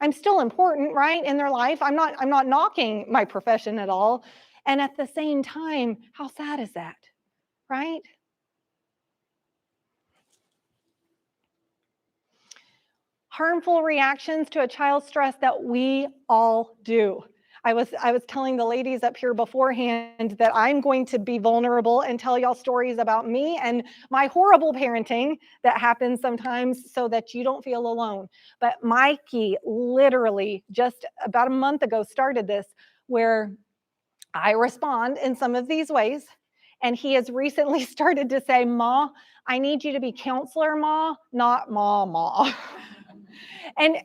I'm still important, right, in their life. I'm not knocking my profession at all. And at the same time, how sad is that, right? Harmful reactions to a child's stress that we all do. I was telling the ladies up here beforehand that I'm going to be vulnerable and tell y'all stories about me and my horrible parenting that happens sometimes so that you don't feel alone. But Mikey literally just about a month ago started this where I respond in some of these ways. And he has recently started to say, Ma, I need you to be counselor, Ma, not Ma. And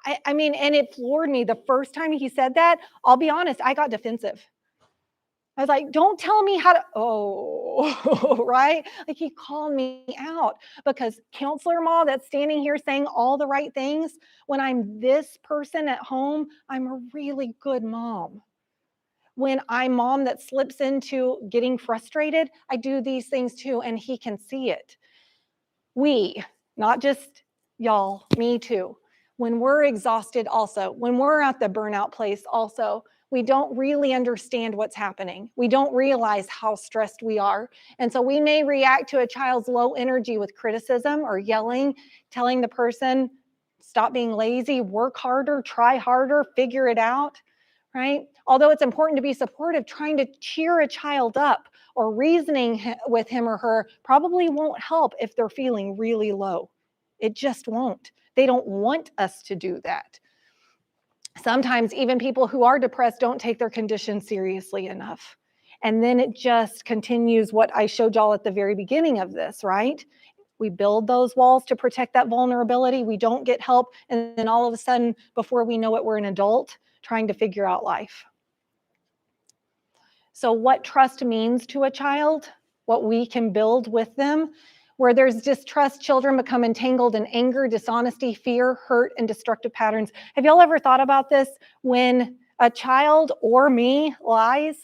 and it floored me the first time he said that. I'll be honest, I got defensive. I was like, don't tell me how to, right? Like he called me out because counselor Ma that's standing here saying all the right things, when I'm this person at home, I'm a really good mom. When I'm mom that slips into getting frustrated, I do these things too, and he can see it. We, not just y'all, me too. When we're exhausted also, when we're at the burnout place also, we don't really understand what's happening. We don't realize how stressed we are. And so we may react to a child's low energy with criticism or yelling, telling the person, stop being lazy, work harder, try harder, figure it out, right? Although it's important to be supportive, trying to cheer a child up or reasoning with him or her probably won't help if they're feeling really low. It just won't. They don't want us to do that. Sometimes even people who are depressed don't take their condition seriously enough. And then it just continues what I showed y'all at the very beginning of this, right? We build those walls to protect that vulnerability. We don't get help. And then all of a sudden, before we know it, we're an adult trying to figure out life. So what trust means to a child, what we can build with them. Where there's distrust, children become entangled in anger, dishonesty, fear, hurt, and destructive patterns. Have y'all ever thought about this? When a child or me lies,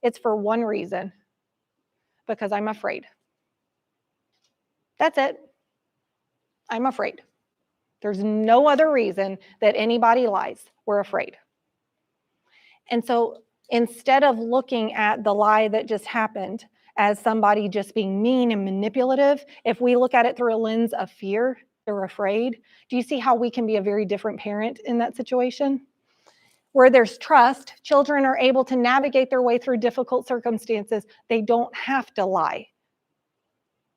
It's for one reason, because I'm afraid. That's it. I'm afraid. There's no other reason that anybody lies. We're afraid. And so instead of looking at the lie that just happened as somebody just being mean and manipulative, if we look at it through a lens of fear, they're afraid. Do you see how we can be a very different parent in that situation? Where there's trust, children are able to navigate their way through difficult circumstances. They don't have to lie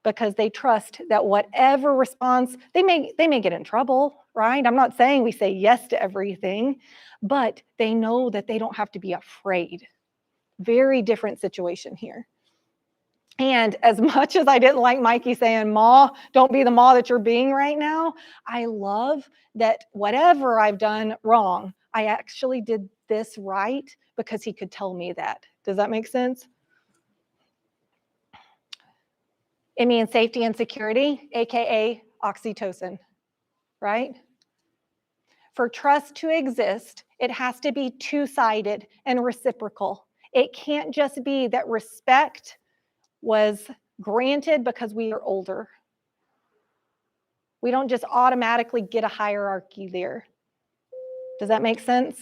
because they trust that whatever response, they may get in trouble, right? I'm not saying we say yes to everything, but they know that they don't have to be afraid. Very different situation here. And as much as I didn't like Mikey saying, Ma, don't be the Ma that you're being right now, I love that whatever I've done wrong, I actually did this right because he could tell me that. Does that make sense? It means safety and security, AKA oxytocin, right? For trust to exist, it has to be two-sided and reciprocal. It can't just be that respect was granted because we are older. We don't just automatically get a hierarchy there. Does that make sense?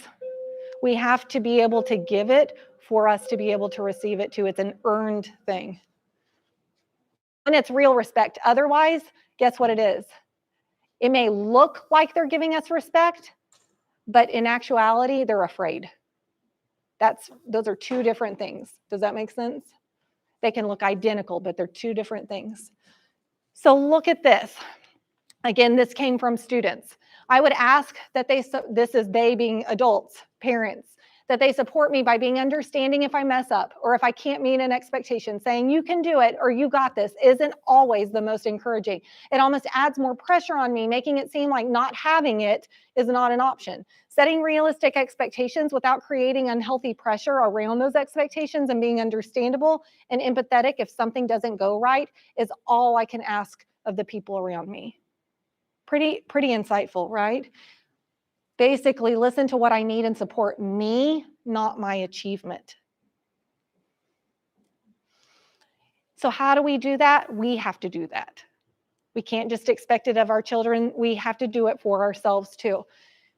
We have to be able to give it for us to be able to receive it too. It's an earned thing. And it's real respect. Otherwise, guess what it is? It may look like they're giving us respect, but in actuality, they're afraid. Those are two different things. Does that make sense? They can look identical, but they're two different things. So look at this. Again, this came from students. I would ask that this is they being adults, parents, that they support me by being understanding if I mess up or if I can't meet an expectation. Saying you can do it or you got this isn't always the most encouraging. It almost adds more pressure on me, making it seem like not having it is not an option. Setting realistic expectations without creating unhealthy pressure around those expectations and being understandable and empathetic if something doesn't go right is all I can ask of the people around me. Pretty insightful, right? Basically, listen to what I need and support me, not my achievement. So how do we do that? We have to do that. We can't just expect it of our children. We have to do it for ourselves too.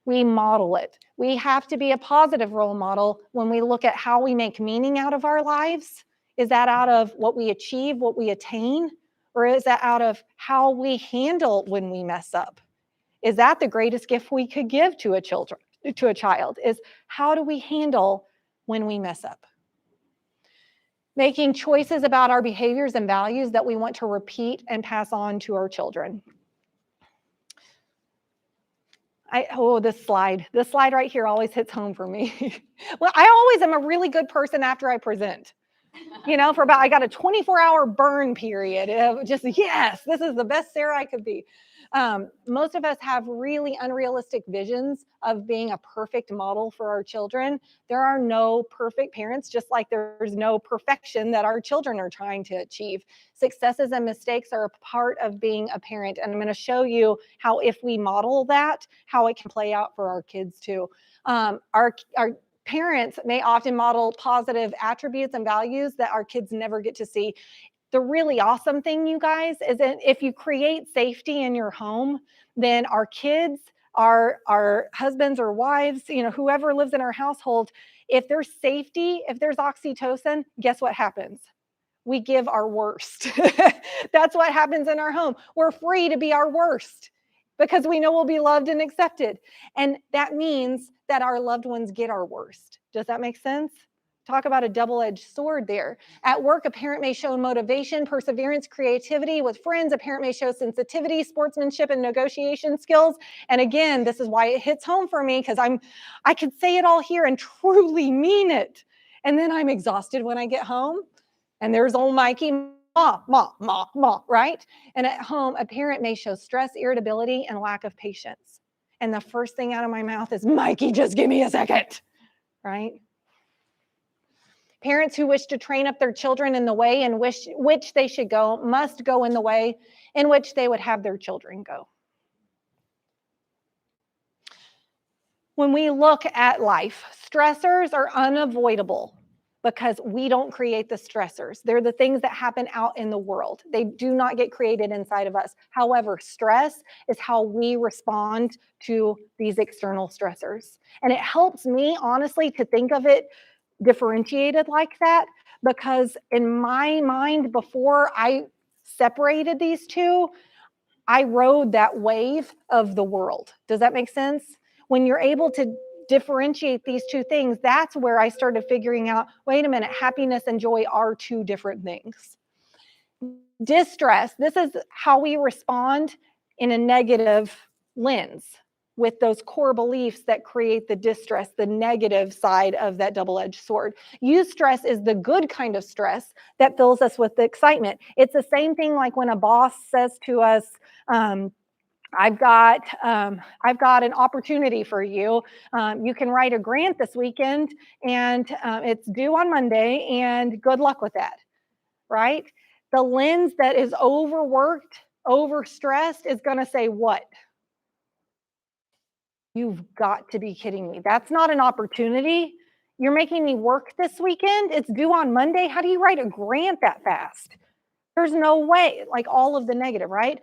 We model it. We have to be a positive role model when we look at how we make meaning out of our lives. Is that out of what we achieve, what we attain? Or is that out of how we handle when we mess up? Is that the greatest gift we could give to a child? Is how do we handle when we mess up? Making choices about our behaviors and values that we want to repeat and pass on to our children. This slide right here always hits home for me. Well, I always am a really good person after I present. I got a 24-hour burn period. Just, yes, this is the best Sarah I could be. Most of us have really unrealistic visions of being a perfect model for our children. There are no perfect parents, just like there's no perfection that our children are trying to achieve. Successes and mistakes are a part of being a parent. And I'm going to show you how, if we model that, how it can play out for our kids too. Our parents may often model positive attributes and values that our kids never get to see. The really awesome thing, you guys, is that if you create safety in your home, then our kids, our husbands or wives, whoever lives in our household, if there's safety, if there's oxytocin, guess what happens? We give our worst. That's what happens in our home. We're free to be our worst because we know we'll be loved and accepted. And that means that our loved ones get our worst. Does that make sense? Talk about a double-edged sword there. At work, a parent may show motivation, perseverance, creativity. With friends, a parent may show sensitivity, sportsmanship, and negotiation skills. And again, this is why it hits home for me, because I can say it all here and truly mean it. And then I'm exhausted when I get home. And there's old Mikey, ma, right? And at home, a parent may show stress, irritability, and lack of patience. And the first thing out of my mouth is, Mikey, just give me a second, right? Parents who wish to train up their children in the way in which they should go must go in the way in which they would have their children go. When we look at life, stressors are unavoidable, because we don't create the stressors. They're the things that happen out in the world. They do not get created inside of us. However, stress is how we respond to these external stressors. And it helps me, honestly, to think of it differentiated like that, because in my mind, before I separated these two, I rode that wave of the world. Does that make sense? When you're able to differentiate these two things, that's where I started figuring out, wait a minute, happiness and joy are two different things. Distress, this is how we respond in a negative lens with those core beliefs that create the distress, the negative side of that double-edged sword. Eustress is the good kind of stress that fills us with the excitement. It's the same thing like when a boss says to us, I've got an opportunity for you. You can write a grant this weekend, and it's due on Monday, and good luck with that, right? The lens that is overworked, overstressed is going to say what? You've got to be kidding me. That's not an opportunity. You're making me work this weekend. It's due on Monday. How do you write a grant that fast? There's no way, like all of the negative, right?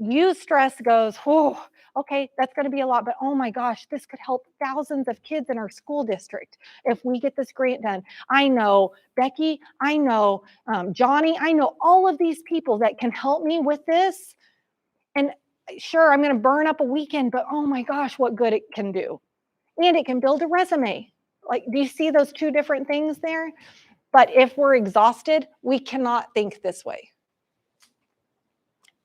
Eustress goes, oh, okay, that's going to be a lot, but oh my gosh, this could help thousands of kids in our school district if we get this grant done. I know Becky, I know Johnny, I know all of these people that can help me with this. And sure, I'm going to burn up a weekend, but oh my gosh, what good it can do. And it can build a resume. Like, do you see those two different things there? But if we're exhausted, we cannot think this way,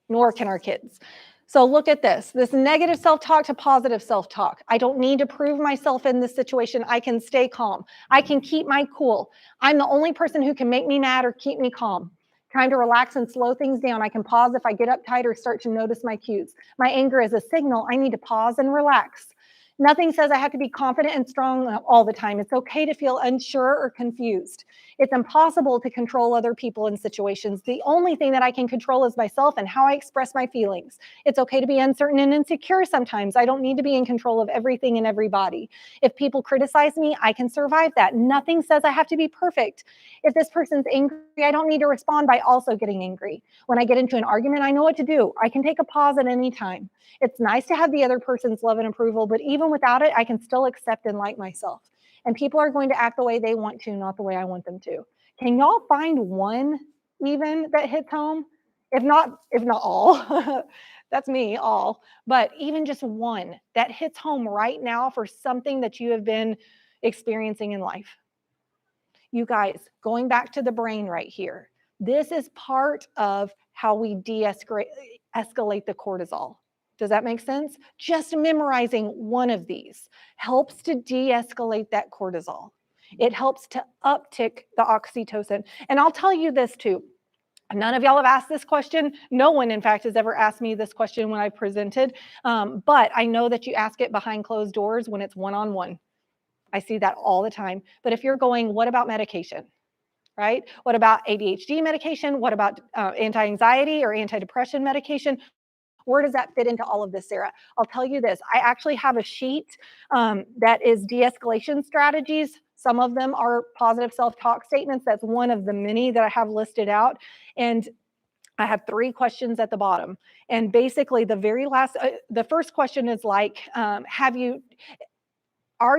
nor can our kids. So look at this negative self-talk to positive self-talk. I don't need to prove myself in this situation. I can stay calm. I can keep my cool. I'm the only person who can make me mad or keep me calm. Time to relax and slow things down. I can pause if I get uptight or start to notice my cues. My anger is a signal. I need to pause and relax. Nothing says I have to be confident and strong all the time. It's okay to feel unsure or confused. It's impossible to control other people and situations. The only thing that I can control is myself and how I express my feelings. It's okay to be uncertain and insecure sometimes. I don't need to be in control of everything and everybody. If people criticize me, I can survive that. Nothing says I have to be perfect. If this person's angry, I don't need to respond by also getting angry. When I get into an argument, I know what to do. I can take a pause at any time. It's nice to have the other person's love and approval, but even without it, I can still accept and like myself. And people are going to act the way they want to, not the way I want them to. Can y'all find one even that hits home? If not all, that's me, all, but even just one that hits home right now for something that you have been experiencing in life. You guys, going back to the brain right here, this is part of how we de-escalate the cortisol. Does that make sense? Just memorizing one of these helps to de-escalate that cortisol. It helps to uptick the oxytocin. And I'll tell you this too. None of y'all have asked this question. No one, in fact, has ever asked me this question when I presented. But I know that you ask it behind closed doors when it's one-on-one. I see that all the time. But if you're going, what about medication? Right? What about ADHD medication? What about anti-anxiety or antidepressant medication? Where does that fit into all of this, Sarah? I'll tell you this. I actually have a sheet that is de-escalation strategies. Some of them are positive self-talk statements. That's one of the many that I have listed out. And I have 3 questions at the bottom. And basically the very last, the first question is like, are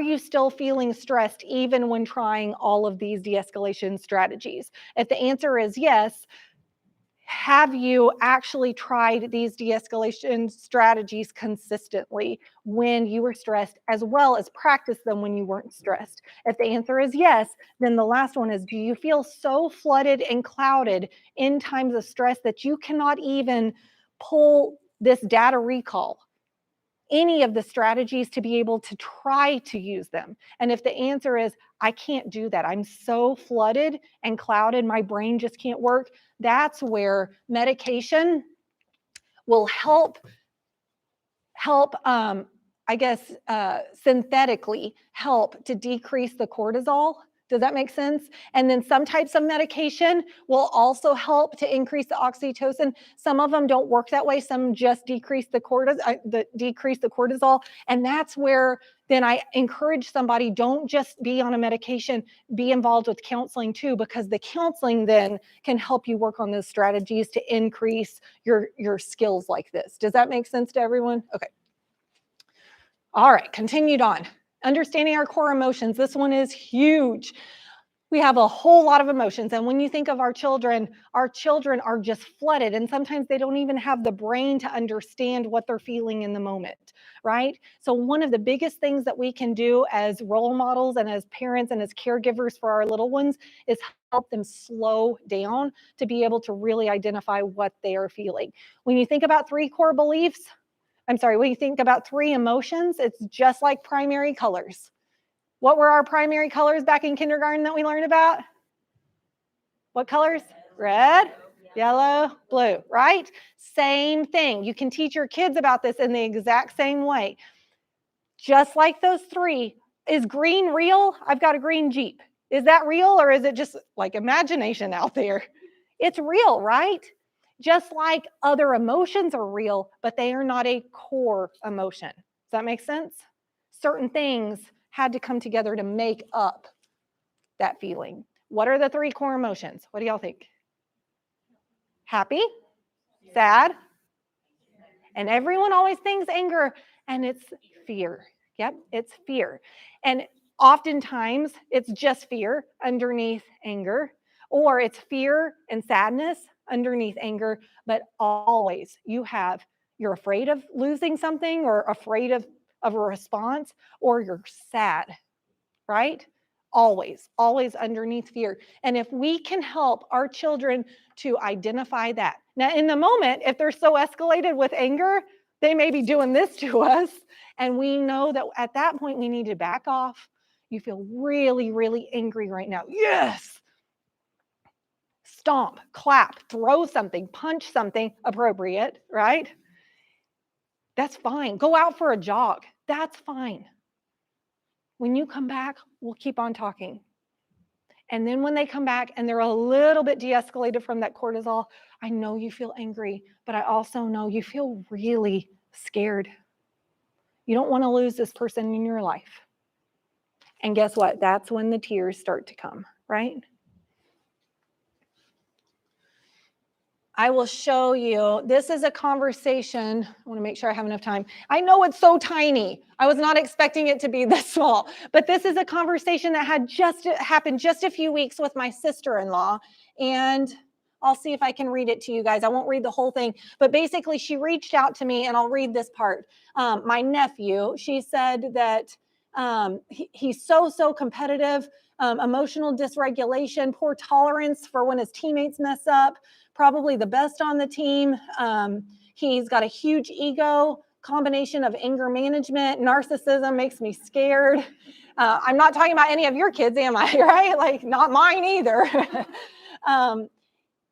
you still feeling stressed even when trying all of these de-escalation strategies? If the answer is yes, have you actually tried these de-escalation strategies consistently when you were stressed, as well as practice them when you weren't stressed? If the answer is yes, then the last one is, do you feel so flooded and clouded in times of stress that you cannot even pull this data recall, any of the strategies, to be able to try to use them? And if the answer is, I can't do that, I'm so flooded and clouded, my brain just can't work, that's where medication will help, synthetically help to decrease the cortisol Does that make sense? And then some types of medication will also help to increase the oxytocin. Some of them don't work that way. Some just decrease the cortisol. And that's where then I encourage somebody, don't just be on a medication, be involved with counseling too, because the counseling then can help you work on those strategies to increase your skills like this. Does that make sense to everyone? Okay. All right, continued on. Understanding our core emotions. This one is huge. We have a whole lot of emotions. And when you think of our children are just flooded. And sometimes they don't even have the brain to understand what they're feeling in the moment, right? So one of the biggest things that we can do as role models and as parents and as caregivers for our little ones is help them slow down to be able to really identify what they are feeling. When you think about when you think about 3 emotions, it's just like primary colors. What were our primary colors back in kindergarten that we learned about? What colors? Red, yellow, blue, right? Same thing. You can teach your kids about this in the exact same way. Just like those 3. Is green real? I've got a green Jeep. Is that real, or is it just like imagination out there? It's real, right? Just like other emotions are real, but they are not a core emotion. Does that make sense? Certain things had to come together to make up that feeling. What are the 3 core emotions? What do y'all think? Happy, sad, and everyone always thinks anger, and it's fear. Yep, it's fear. And oftentimes it's just fear underneath anger, or it's fear and sadness underneath anger, but always you're afraid of losing something or afraid of a response, or you're sad, right? Always underneath fear. And if we can help our children to identify that. Now, in the moment, if they're so escalated with anger, they may be doing this to us. And we know that at that point, we need to back off. You feel really, really angry right now. Yes. Stomp, clap, throw something, punch something appropriate, right? That's fine. Go out for a jog. That's fine. When you come back, we'll keep on talking. And then when they come back and they're a little bit de-escalated from that cortisol, I know you feel angry, but I also know you feel really scared. You don't want to lose this person in your life. And guess what? That's when the tears start to come, right? I will show you. This is a conversation. I want to make sure I have enough time. I know it's so tiny. I was not expecting it to be this small, but this is a conversation that had just happened just a few weeks with my sister-in-law. And I'll see if I can read it to you guys. I won't read the whole thing, but basically she reached out to me, and I'll read this part. My nephew, she said that he's so competitive, emotional dysregulation, poor tolerance for when his teammates mess up, probably the best on the team. He's got a huge ego, combination of anger management, narcissism, makes me scared. I'm not talking about any of your kids, am I? Right? Like, not mine either.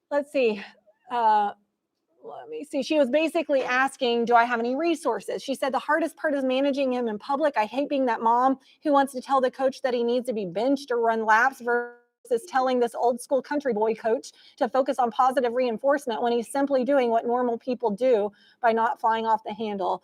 Let's see. Let me see. She was basically asking, do I have any resources? She said, the hardest part is managing him in public. I hate being that mom who wants to tell the coach that he needs to be benched or run laps versus telling this old school country boy coach to focus on positive reinforcement when he's simply doing what normal people do by not flying off the handle.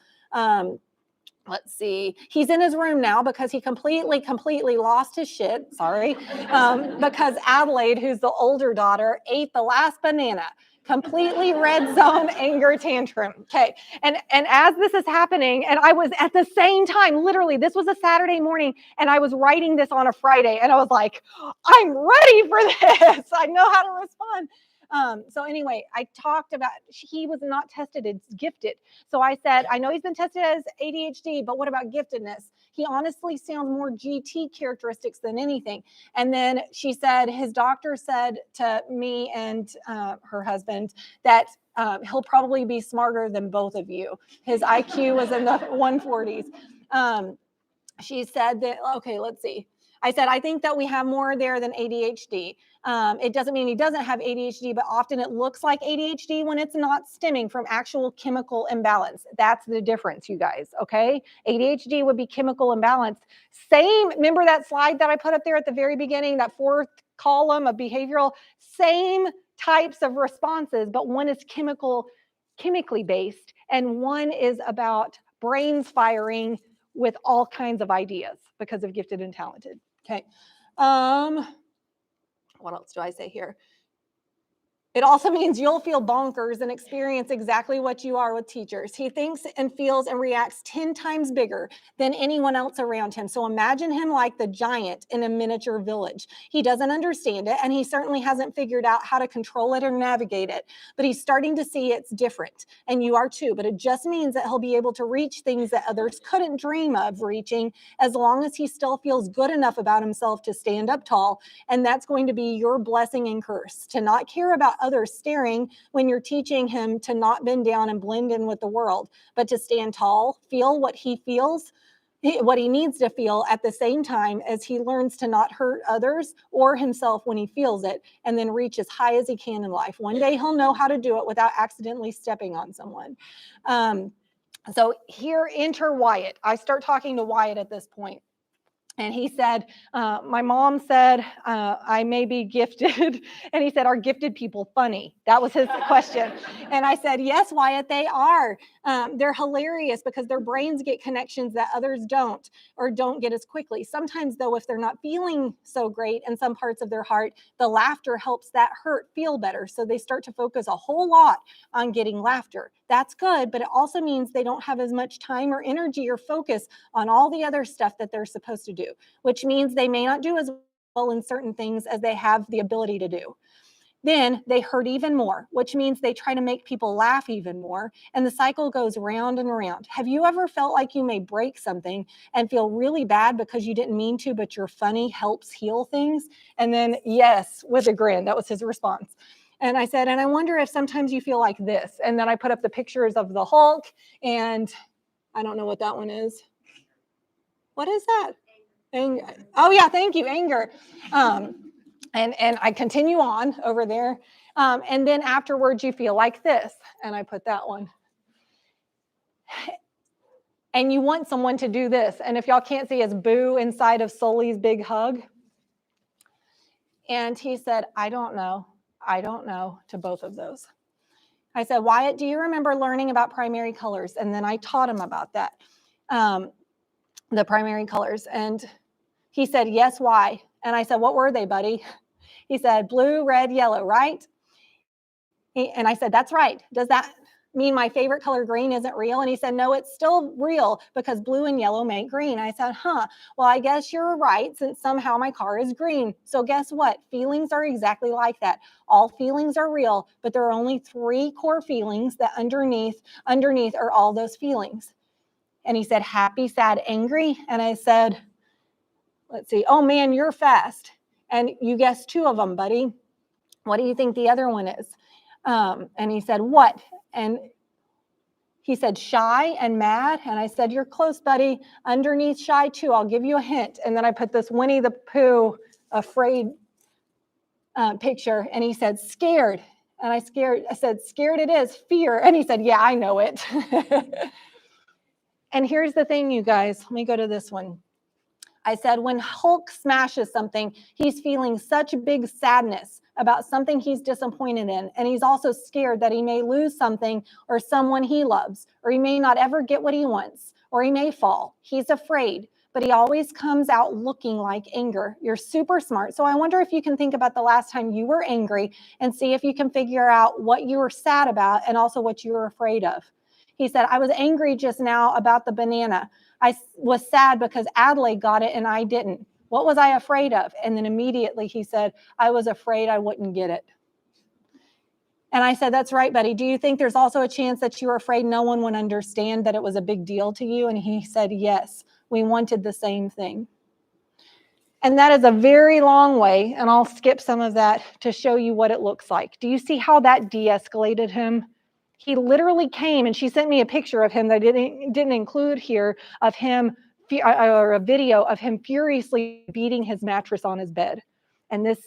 Let's see. He's in his room now because he completely lost his shit. Sorry. Because Adelaide, who's the older daughter, ate the last banana. Completely red zone anger tantrum. Okay. And as this is happening, and I was at the same time, literally, this was a Saturday morning, and I was writing this on a Friday, and I was like, I'm ready for this. I know how to respond. So anyway, I talked about, he was not tested as gifted. So I said, I know he's been tested as ADHD, but what about giftedness? He honestly sounds more GT characteristics than anything. And then she said, his doctor said to me and her husband that he'll probably be smarter than both of you. His IQ was in the 140s. She said that, okay, let's see. I said, I think that we have more there than ADHD. It doesn't mean he doesn't have ADHD, but often it looks like ADHD when it's not stemming from actual chemical imbalance. That's the difference, you guys, okay? ADHD would be chemical imbalance. Same, remember that slide that I put up there at the very beginning, that fourth column of behavioral? Same types of responses, but one is chemically based, and one is about brains firing with all kinds of ideas because of gifted and talented. Okay. What else do I say here? It also means you'll feel bonkers and experience exactly what you are with teachers. He thinks and feels and reacts 10 times bigger than anyone else around him. So imagine him like the giant in a miniature village. He doesn't understand it, and he certainly hasn't figured out how to control it or navigate it, but he's starting to see it's different, and you are too. But it just means that he'll be able to reach things that others couldn't dream of reaching, as long as he still feels good enough about himself to stand up tall. And that's going to be your blessing and curse, to not care about others staring when you're teaching him to not bend down and blend in with the world, but to stand tall, feel what he feels, what he needs to feel at the same time as he learns to not hurt others or himself when he feels it, and then reach as high as he can in life. One day he'll know how to do it without accidentally stepping on someone. So here, enter Wyatt. I start talking to Wyatt at this point. And he said, my mom said, I may be gifted. And he said, are gifted people funny? That was his question. And I said, yes, Wyatt, they are. They're hilarious because their brains get connections that others don't, or don't get as quickly. Sometimes, though, if they're not feeling so great in some parts of their heart, the laughter helps that hurt feel better. So they start to focus a whole lot on getting laughter. That's good, but it also means they don't have as much time or energy or focus on all the other stuff that they're supposed to do, which means they may not do as well in certain things as they have the ability to do. Then they hurt even more, which means they try to make people laugh even more, and the cycle goes round and around. Have you ever felt like you may break something and feel really bad because you didn't mean to, but your funny helps heal things? And then, yes, with a grin, that was his response. And I said, and I wonder if sometimes you feel like this. And then I put up the pictures of the Hulk, and I don't know what that one is. What is that? Anger. Oh yeah, thank you, anger. And I continue on over there. And then afterwards you feel like this. And I put that one. And you want someone to do this. And if y'all can't see, it's Boo inside of Sully's big hug. And he said, I don't know to both of those. I said, Wyatt, do you remember learning about primary colors? And then I taught him about that, the primary colors. And he said, yes, why? And I said, what were they, buddy? He said, blue, red, yellow, right? And I said, that's right. Does that mean my favorite color green isn't real? And he said, no, it's still real because blue and yellow make green. I said, well, I guess you're right, since somehow my car is green. So guess what? Feelings are exactly like that. All feelings are real, but there are only 3 core feelings that underneath are all those feelings. And he said, happy, sad, angry. And I said, let's see. Oh man, you're fast. And you guessed 2 of them, buddy. What do you think the other one is? And he said, what? And he said, shy and mad. And I said, you're close, buddy. Underneath shy too. I'll give you a hint. And then I put this Winnie the Pooh afraid picture. And he said, scared. And I said, scared it is, fear. And he said, yeah, I know it. And here's the thing, you guys. Let me go to this one. I said, when Hulk smashes something, he's feeling such big sadness about something he's disappointed in. And he's also scared that he may lose something or someone he loves, or he may not ever get what he wants, or he may fall. He's afraid, but he always comes out looking like anger. You're super smart. So I wonder if you can think about the last time you were angry and see if you can figure out what you were sad about and also what you were afraid of. He said, I was angry just now about the banana. I was sad because Adelaide got it and I didn't. What was I afraid of? And then immediately he said, I was afraid I wouldn't get it. And I said, that's right, buddy. Do you think there's also a chance that you were afraid no one would understand that it was a big deal to you? And he said, yes, we wanted the same thing. And that is a very long way, and I'll skip some of that to show you what it looks like. Do you see how that de-escalated him? He literally came, and she sent me a picture of him that I didn't include here, of him or a video of him furiously beating his mattress on his bed. And this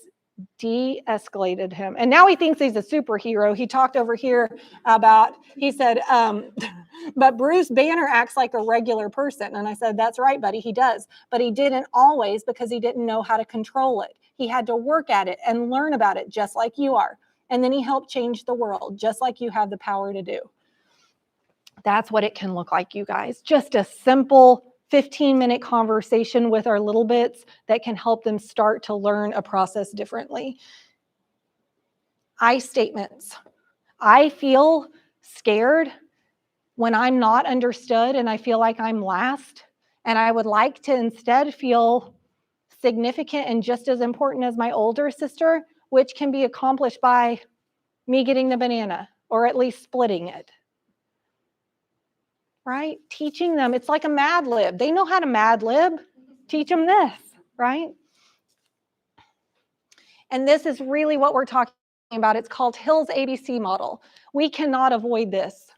de-escalated him. And now he thinks he's a superhero. He talked over here about, he said, but Bruce Banner acts like a regular person. And I said, that's right, buddy, he does. But he didn't always, because he didn't know how to control it. He had to work at it and learn about it, just like you are. And then he helped change the world, just like you have the power to do. That's what it can look like, you guys. Just a simple 15-minute conversation with our little bits that can help them start to learn a process differently. I statements. I feel scared when I'm not understood and I feel like I'm last, and I would like to instead feel significant and just as important as my older sister, which can be accomplished by me getting the banana or at least splitting it. Right? Teaching them, it's like a Mad Lib. They know how to Mad Lib. Teach them this, right? And this is really what we're talking about. It's called Hill's ABC model. We cannot avoid this.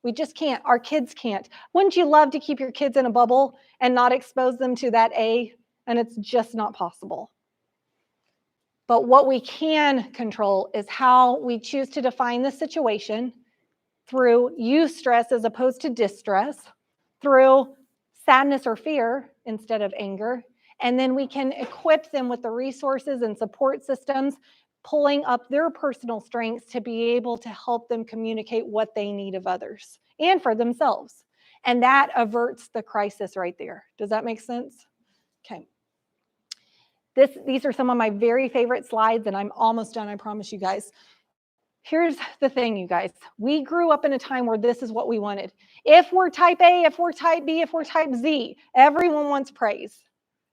We just can't. Our kids can't. Wouldn't you love to keep your kids in a bubble and not expose them to that A? And it's just not possible. But what we can control is how we choose to define the situation through eustress as opposed to distress, through sadness or fear instead of anger. And then we can equip them with the resources and support systems, pulling up their personal strengths to be able to help them communicate what they need of others and for themselves. And that averts the crisis right there. Does that make sense? Okay. These are some of my very favorite slides, and I'm almost done, I promise you guys. Here's the thing, you guys. We grew up in a time where this is what we wanted. If we're type A, if we're type B, if we're type Z, everyone wants praise.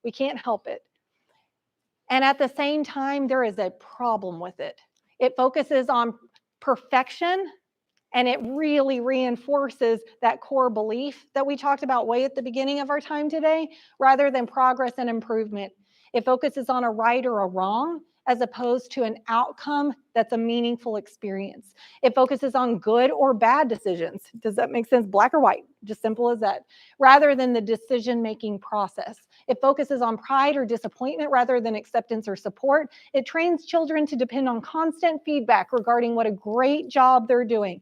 We can't help it. And at the same time, there is a problem with it. It focuses on perfection, and it really reinforces that core belief that we talked about way at the beginning of our time today, rather than progress and improvement. It focuses on a right or a wrong, as opposed to an outcome that's a meaningful experience. It focuses on good or bad decisions. Does that make sense? Black or white, just simple as that, rather than the decision-making process. It focuses on pride or disappointment rather than acceptance or support. It trains children to depend on constant feedback regarding what a great job they're doing.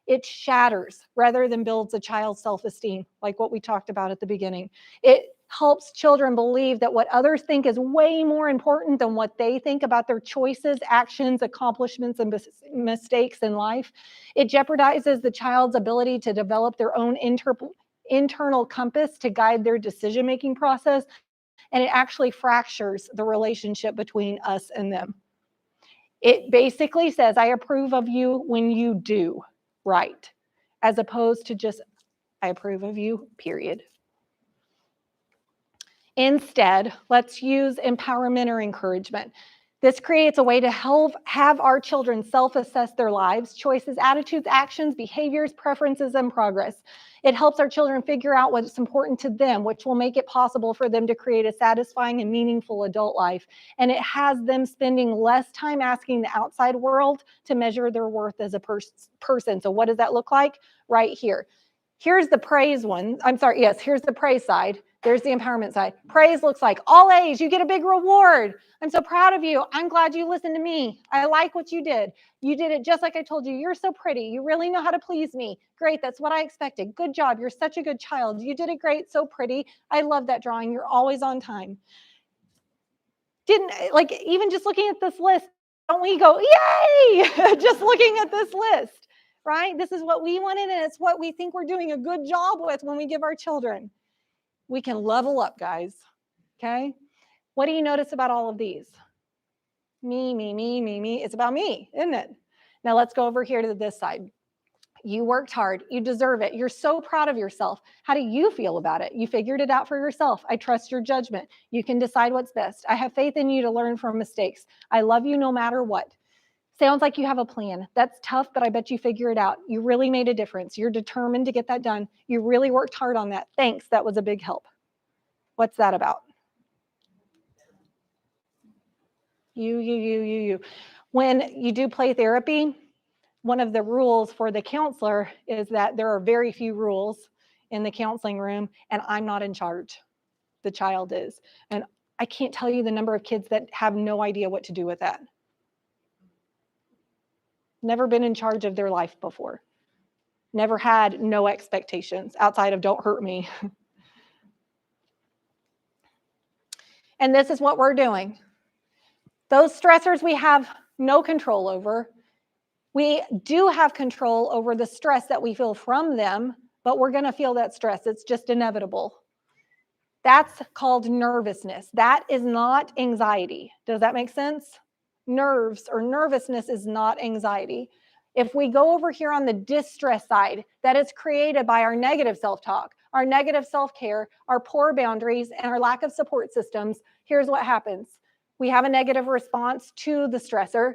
It shatters rather than builds a child's self-esteem, like what we talked about at the beginning. It helps children believe that what others think is way more important than what they think about their choices, actions, accomplishments, and mistakes in life. It jeopardizes the child's ability to develop their own internal compass to guide their decision-making process, and it actually fractures the relationship between us and them. It basically says, I approve of you when you do right, as opposed to just, I approve of you, period. Instead, let's use empowerment or encouragement. This creates a way to have our children self-assess their lives, choices, attitudes, actions, behaviors, preferences, and progress. It helps our children figure out what's important to them, which will make it possible for them to create a satisfying and meaningful adult life. And it has them spending less time asking the outside world to measure their worth as a person. So what does that look like? Right here. Here's the praise one. Here's the praise side. There's the empowerment side. Praise looks like all A's, you get a big reward. I'm so proud of you. I'm glad you listened to me. I like what you did. You did it just like I told you. You're so pretty. You really know how to please me. Great, that's what I expected. Good job. You're such a good child. You did it great, so pretty. I love that drawing. You're always on time. Even just looking at this list, don't we go, yay, just looking at this list, right? This is what we wanted, and it's what we think we're doing a good job with when we give our children. We can level up, guys, okay? What do you notice about all of these? Me, me, me, me, me. It's about me, isn't it? Now let's go over here to this side. You worked hard. You deserve it. You're so proud of yourself. How do you feel about it? You figured it out for yourself. I trust your judgment. You can decide what's best. I have faith in you to learn from mistakes. I love you no matter what. Sounds like you have a plan. That's tough, but I bet you figure it out. You really made a difference. You're determined to get that done. You really worked hard on that. Thanks. That was a big help. What's that about? You. When you do play therapy, one of the rules for the counselor is that there are very few rules in the counseling room, and I'm not in charge. the child is. And I can't tell you the number of kids that have no idea what to do with that. Never been in charge of their life before. Never had no expectations outside of don't hurt me. And this is what we're doing. Those stressors we have no control over. We do have control over the stress that we feel from them, but we're going to feel that stress. It's just inevitable. That's called nervousness. That is not anxiety. Does that make sense? Nerves or nervousness is not anxiety. If we go over here on the distress side, that is created by our negative self-talk, our negative self-care, our poor boundaries, and our lack of support systems. Here's what happens. We have a negative response to the stressor,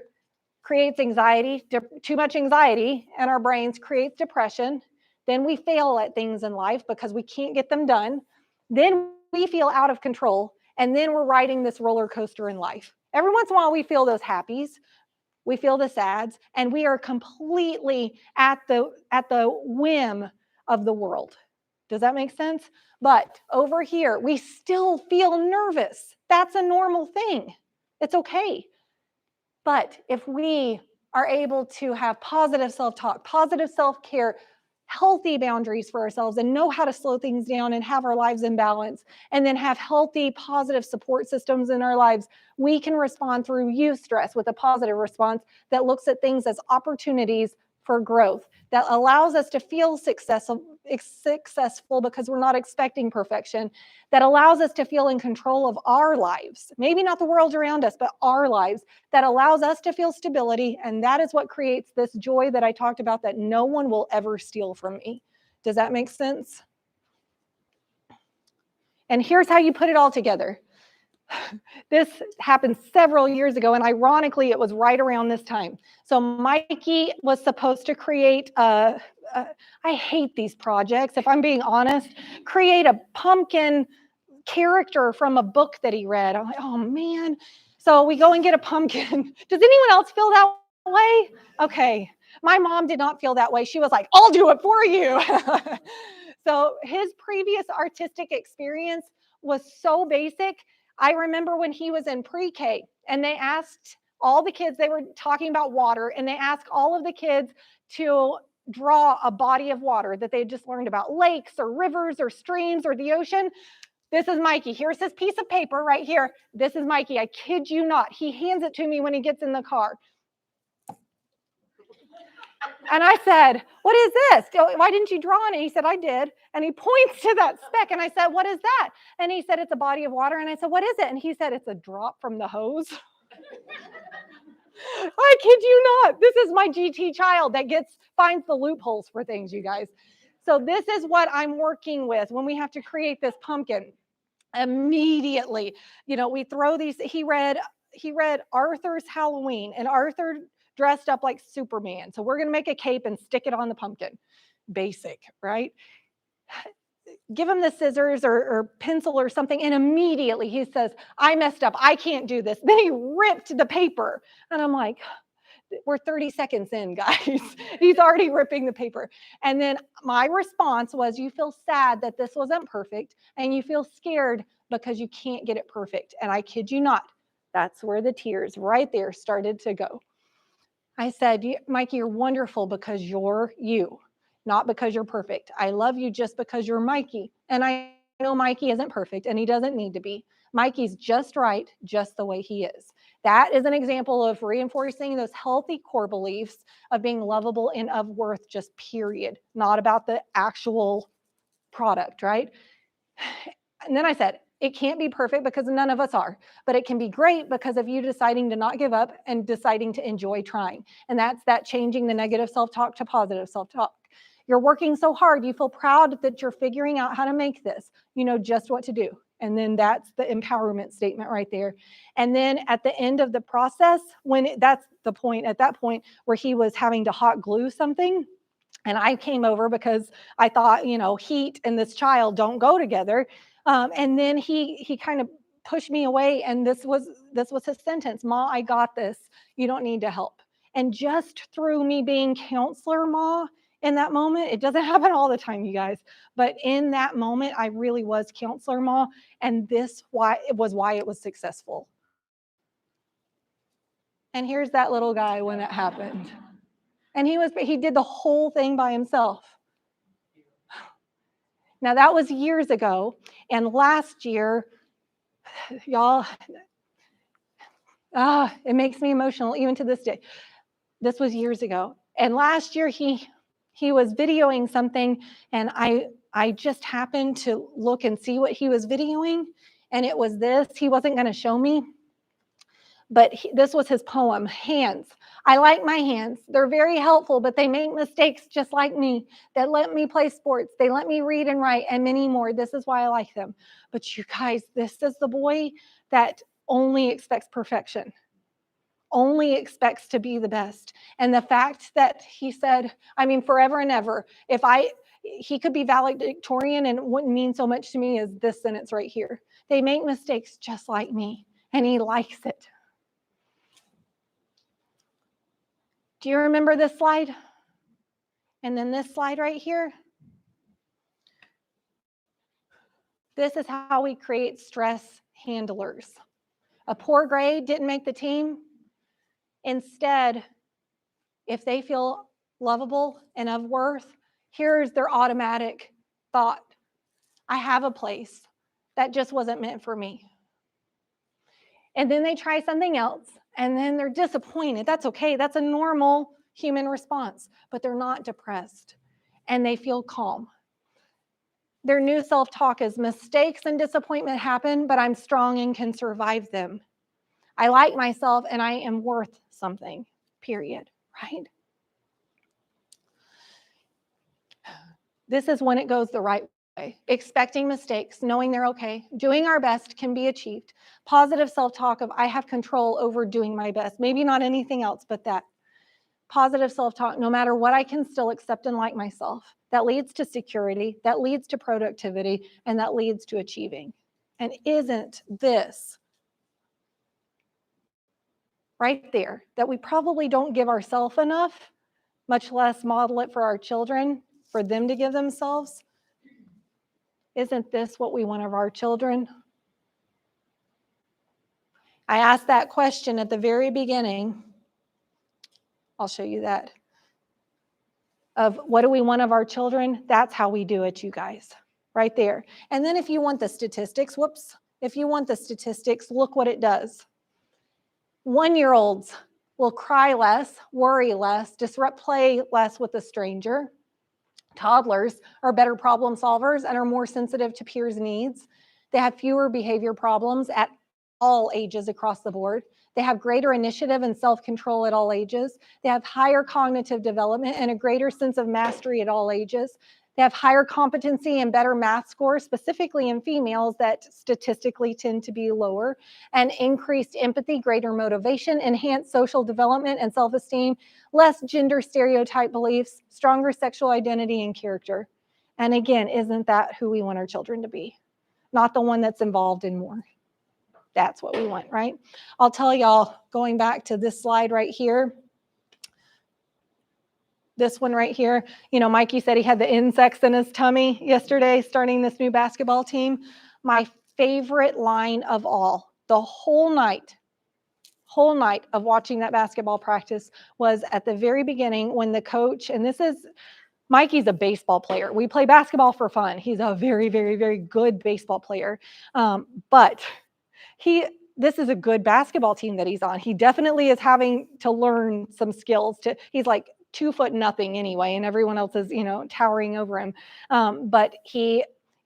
creates anxiety, too much anxiety in our brains creates depression. Then we fail at things in life because we can't get them done. Then we feel out of control, and then we're riding this roller coaster in life. Every once in a while, we feel those happies, we feel the sads, and we are completely at the whim of the world. Does that make sense? But over here, we still feel nervous. That's a normal thing. It's okay. But if we are able to have positive self-talk, positive self-care, healthy boundaries for ourselves, and know how to slow things down and have our lives in balance, and then have healthy, positive support systems in our lives, we can respond through eustress with a positive response that looks at things as opportunities for growth, that allows us to feel successful because we're not expecting perfection, that allows us to feel in control of our lives, maybe not the world around us, but our lives, that allows us to feel stability. And that is what creates this joy that I talked about that no one will ever steal from me. Does that make sense? And here's how you put it all together. This happened several years ago, and ironically, it was right around this time. So Mikey was supposed to create I hate these projects, if I'm being honest, create a pumpkin character from a book that he read. I'm like, oh man. So we go and get a pumpkin. Does anyone else feel that way? Okay. My mom did not feel that way. She was like, I'll do it for you. So his previous artistic experience was so basic. I remember when he was in pre-K and they asked all the kids, they were talking about water, and they asked all of the kids to draw a body of water that they had just learned about, lakes or rivers or streams or the ocean. This is Mikey. Here's his piece of paper right here. This is Mikey. I kid you not. He hands it to me when he gets in the car. And I said, what is this? Why didn't you draw on it? He said, I did. And he points to that speck. And I said, what is that? And he said, it's a body of water. And I said, what is it? And he said, it's a drop from the hose. I kid you not. This is my GT child that finds the loopholes for things, you guys. So this is what I'm working with when we have to create this pumpkin. Immediately, we throw these. He read Arthur's Halloween, and Arthur dressed up like Superman. So we're going to make a cape and stick it on the pumpkin. Basic, right? Give him the scissors or pencil or something, and immediately he says, I messed up. I can't do this. Then he ripped the paper. And I'm like, we're 30 seconds in, guys. He's already ripping the paper. And then my response was, you feel sad that this wasn't perfect, and you feel scared because you can't get it perfect. And I kid you not, that's where the tears right there started to go. I said, Mikey, you're wonderful because you're you, not because you're perfect. I love you just because you're Mikey. And I know Mikey isn't perfect, and he doesn't need to be. Mikey's just right, just the way he is. That is an example of reinforcing those healthy core beliefs of being lovable and of worth, just period, not about the actual product, right? And then I said, it can't be perfect because none of us are, but it can be great because of you deciding to not give up and deciding to enjoy trying. And that's that changing the negative self-talk to positive self-talk. You're working so hard, you feel proud that you're figuring out how to make this. You know just what to do. And then that's the empowerment statement right there. And then at the end of the process, that's the point, at that point where he was having to hot glue something, and I came over because I thought, heat and this child don't go together. And then he kind of pushed me away, and this was his sentence: Ma, I got this. You don't need to help. And just through me being counselor, Ma, in that moment. It doesn't happen all the time, you guys, but in that moment, I really was counselor Ma, and this why it was successful. And here's that little guy when it happened. And he did the whole thing by himself. Now that was years ago, and last year, y'all, it makes me emotional even to this day. This was years ago. And last year he was videoing something, and I just happened to look and see what he was videoing, and it was this. He wasn't going to show me, but this was his poem, Hands. I like my hands. They're very helpful, but they make mistakes just like me. That let me play sports. They let me read and write and many more. This is why I like them. But you guys, this is the boy that only expects perfection, only expects to be the best. And the fact that he said, I mean, forever and ever, he could be valedictorian and it wouldn't mean so much to me as this sentence right here. They make mistakes just like me, and he likes it. Do you remember this slide? And then this slide right here. This is how we create stress handlers. A poor grade didn't make the team. Instead, if they feel lovable and of worth, here's their automatic thought. I have a place that just wasn't meant for me. And then they try something else, and then they're disappointed. That's okay. That's a normal human response, but they're not depressed, and they feel calm. Their new self-talk is mistakes and disappointment happen, but I'm strong and can survive them. I like myself and I am worth something, period, right? This is when it goes the right way. Expecting mistakes, knowing they're okay, doing our best can be achieved. Positive self-talk of I have control over doing my best. Maybe not anything else, but that. Positive self-talk, no matter what, I can still accept and like myself. That leads to security, that leads to productivity, and that leads to achieving. And isn't this right there that we probably don't give ourselves enough, much less model it for our children, for them to give themselves? Isn't this what we want of our children? I asked that question at the very beginning. I'll show you that. Of what do we want of our children? That's how we do it, you guys, right there. And then if you want the statistics, if you want the statistics, look what it does. 1-year-olds will cry less, worry less, disrupt play less with a stranger. Toddlers are better problem solvers and are more sensitive to peers' needs. They have fewer behavior problems at all ages across the board. They have greater initiative and self-control at all ages. They have higher cognitive development and a greater sense of mastery at all ages. They have higher competency and better math scores, specifically in females that statistically tend to be lower, and increased empathy, greater motivation, enhanced social development and self-esteem, less gender stereotype beliefs, stronger sexual identity and character. And again, isn't that who we want our children to be? Not the one that's involved in more. That's what we want, right? I'll tell y'all, going back to this slide right here, this one right here, you know, Mikey said he had the insects in his tummy yesterday starting this new basketball team. My favorite line of all, the whole night of watching that basketball practice was at the very beginning when the coach, and Mikey's a baseball player. We play basketball for fun. He's a very, very, very good baseball player. But this is a good basketball team that he's on. He definitely is having to learn some skills. He's like 2 foot nothing anyway, and everyone else is, towering over him. But he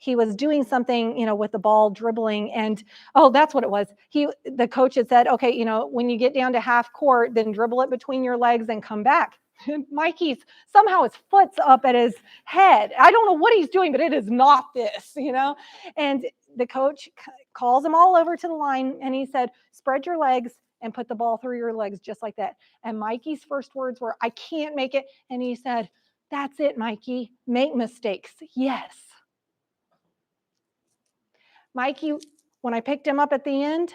was doing something, with the ball dribbling, and that's what it was. The coach had said, okay, when you get down to half court, then dribble it between your legs and come back. Mikey's somehow his foot's up at his head. I don't know what he's doing, but it is not this, and the coach calls them all over to the line, and he said, spread your legs and put the ball through your legs just like that. And Mikey's first words were, I can't make it. And he said, that's it, Mikey. Make mistakes. Yes. Mikey, when I picked him up at the end,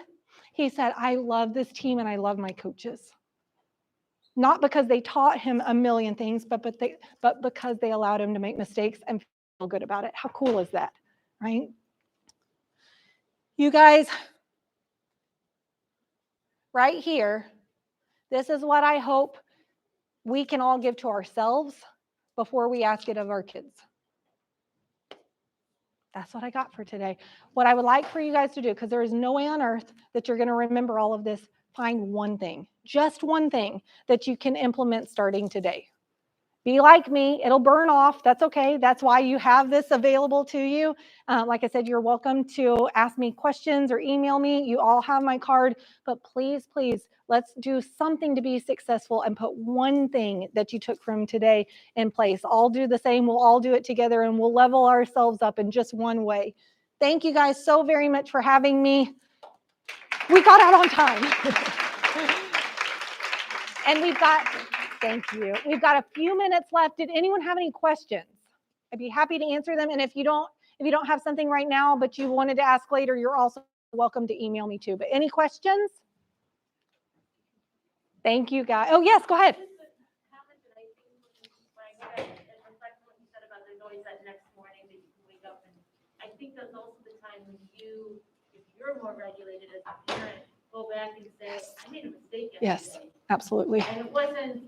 he said, I love this team and I love my coaches. not because they taught him a million things, but because they allowed him to make mistakes and feel good about it. How cool is that, right? You guys, right here, this is what I hope we can all give to ourselves before we ask it of our kids. That's what I got for today. What I would like for you guys to do, because there is no way on earth that you're going to remember all of this, find one thing, just one thing that you can implement starting today. Be like me. It'll burn off. That's okay. That's why you have this available to you. Like I said, you're welcome to ask me questions or email me. You all have my card. But please, please, let's do something to be successful and put one thing that you took from today in place. I'll do the same. We'll all do it together, and we'll level ourselves up in just one way. Thank you guys so very much for having me. We got out on time. And thank you. We've got a few minutes left. Did anyone have any questions? I'd be happy to answer them. And if you don't have something right now, but you wanted to ask later, you're also welcome to email me too. But any questions? Thank you, guys. Oh, yes, go ahead. I think that's also the time when you, if you're more regulated as a parent, go back and say, I made a mistake yesterday. Yes, absolutely. And it wasn't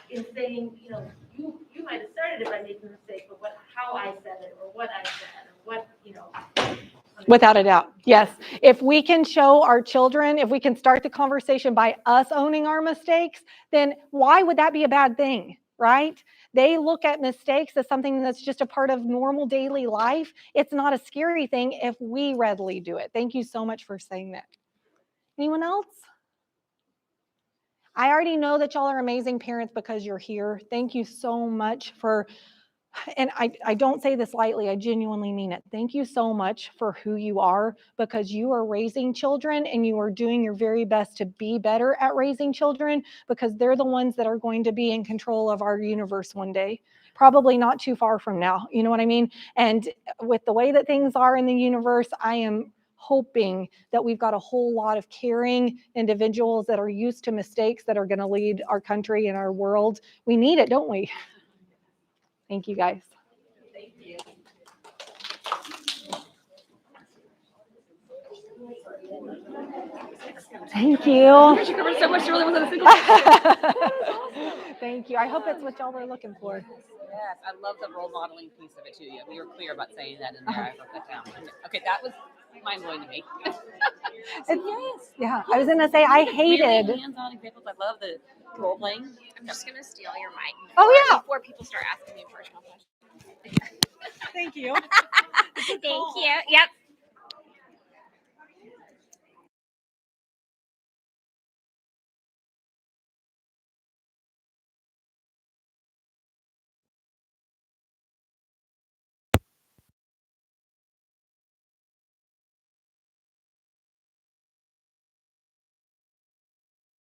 in saying, you might have started it by making a mistake, but how I said it, or what I said, or what. Without a doubt. Yes. If we can show our children, if we can start the conversation by us owning our mistakes, then why would that be a bad thing, right? They look at mistakes as something that's just a part of normal daily life. It's not a scary thing if we readily do it. Thank you so much for saying that. Anyone else? I already know that y'all are amazing parents because you're here. Thank you so much for, and I don't say this lightly, I genuinely mean it. Thank you so much for who you are, because you are raising children and you are doing your very best to be better at raising children, because they're the ones that are going to be in control of our universe one day, probably not too far from now. You know what I mean? And with the way that things are in the universe, I am hoping that we've got a whole lot of caring individuals that are used to mistakes that are going to lead our country and our world. We need it, don't we? Thank you, guys. Thank you. Thank you. She covered so much, she really wasn't a single. Thank you. I hope it's what y'all were looking for. Yes, I love the role modeling piece of it too. Yeah, we were clear about saying that in there. I wrote that down. Okay, that was mind-blowing to me. Yes. Yeah, I was going to say, I hated. Really hands-on examples. I love the role playing. I'm just going to steal your mic before people start asking me personal questions. Thank you. Thank you. Yep.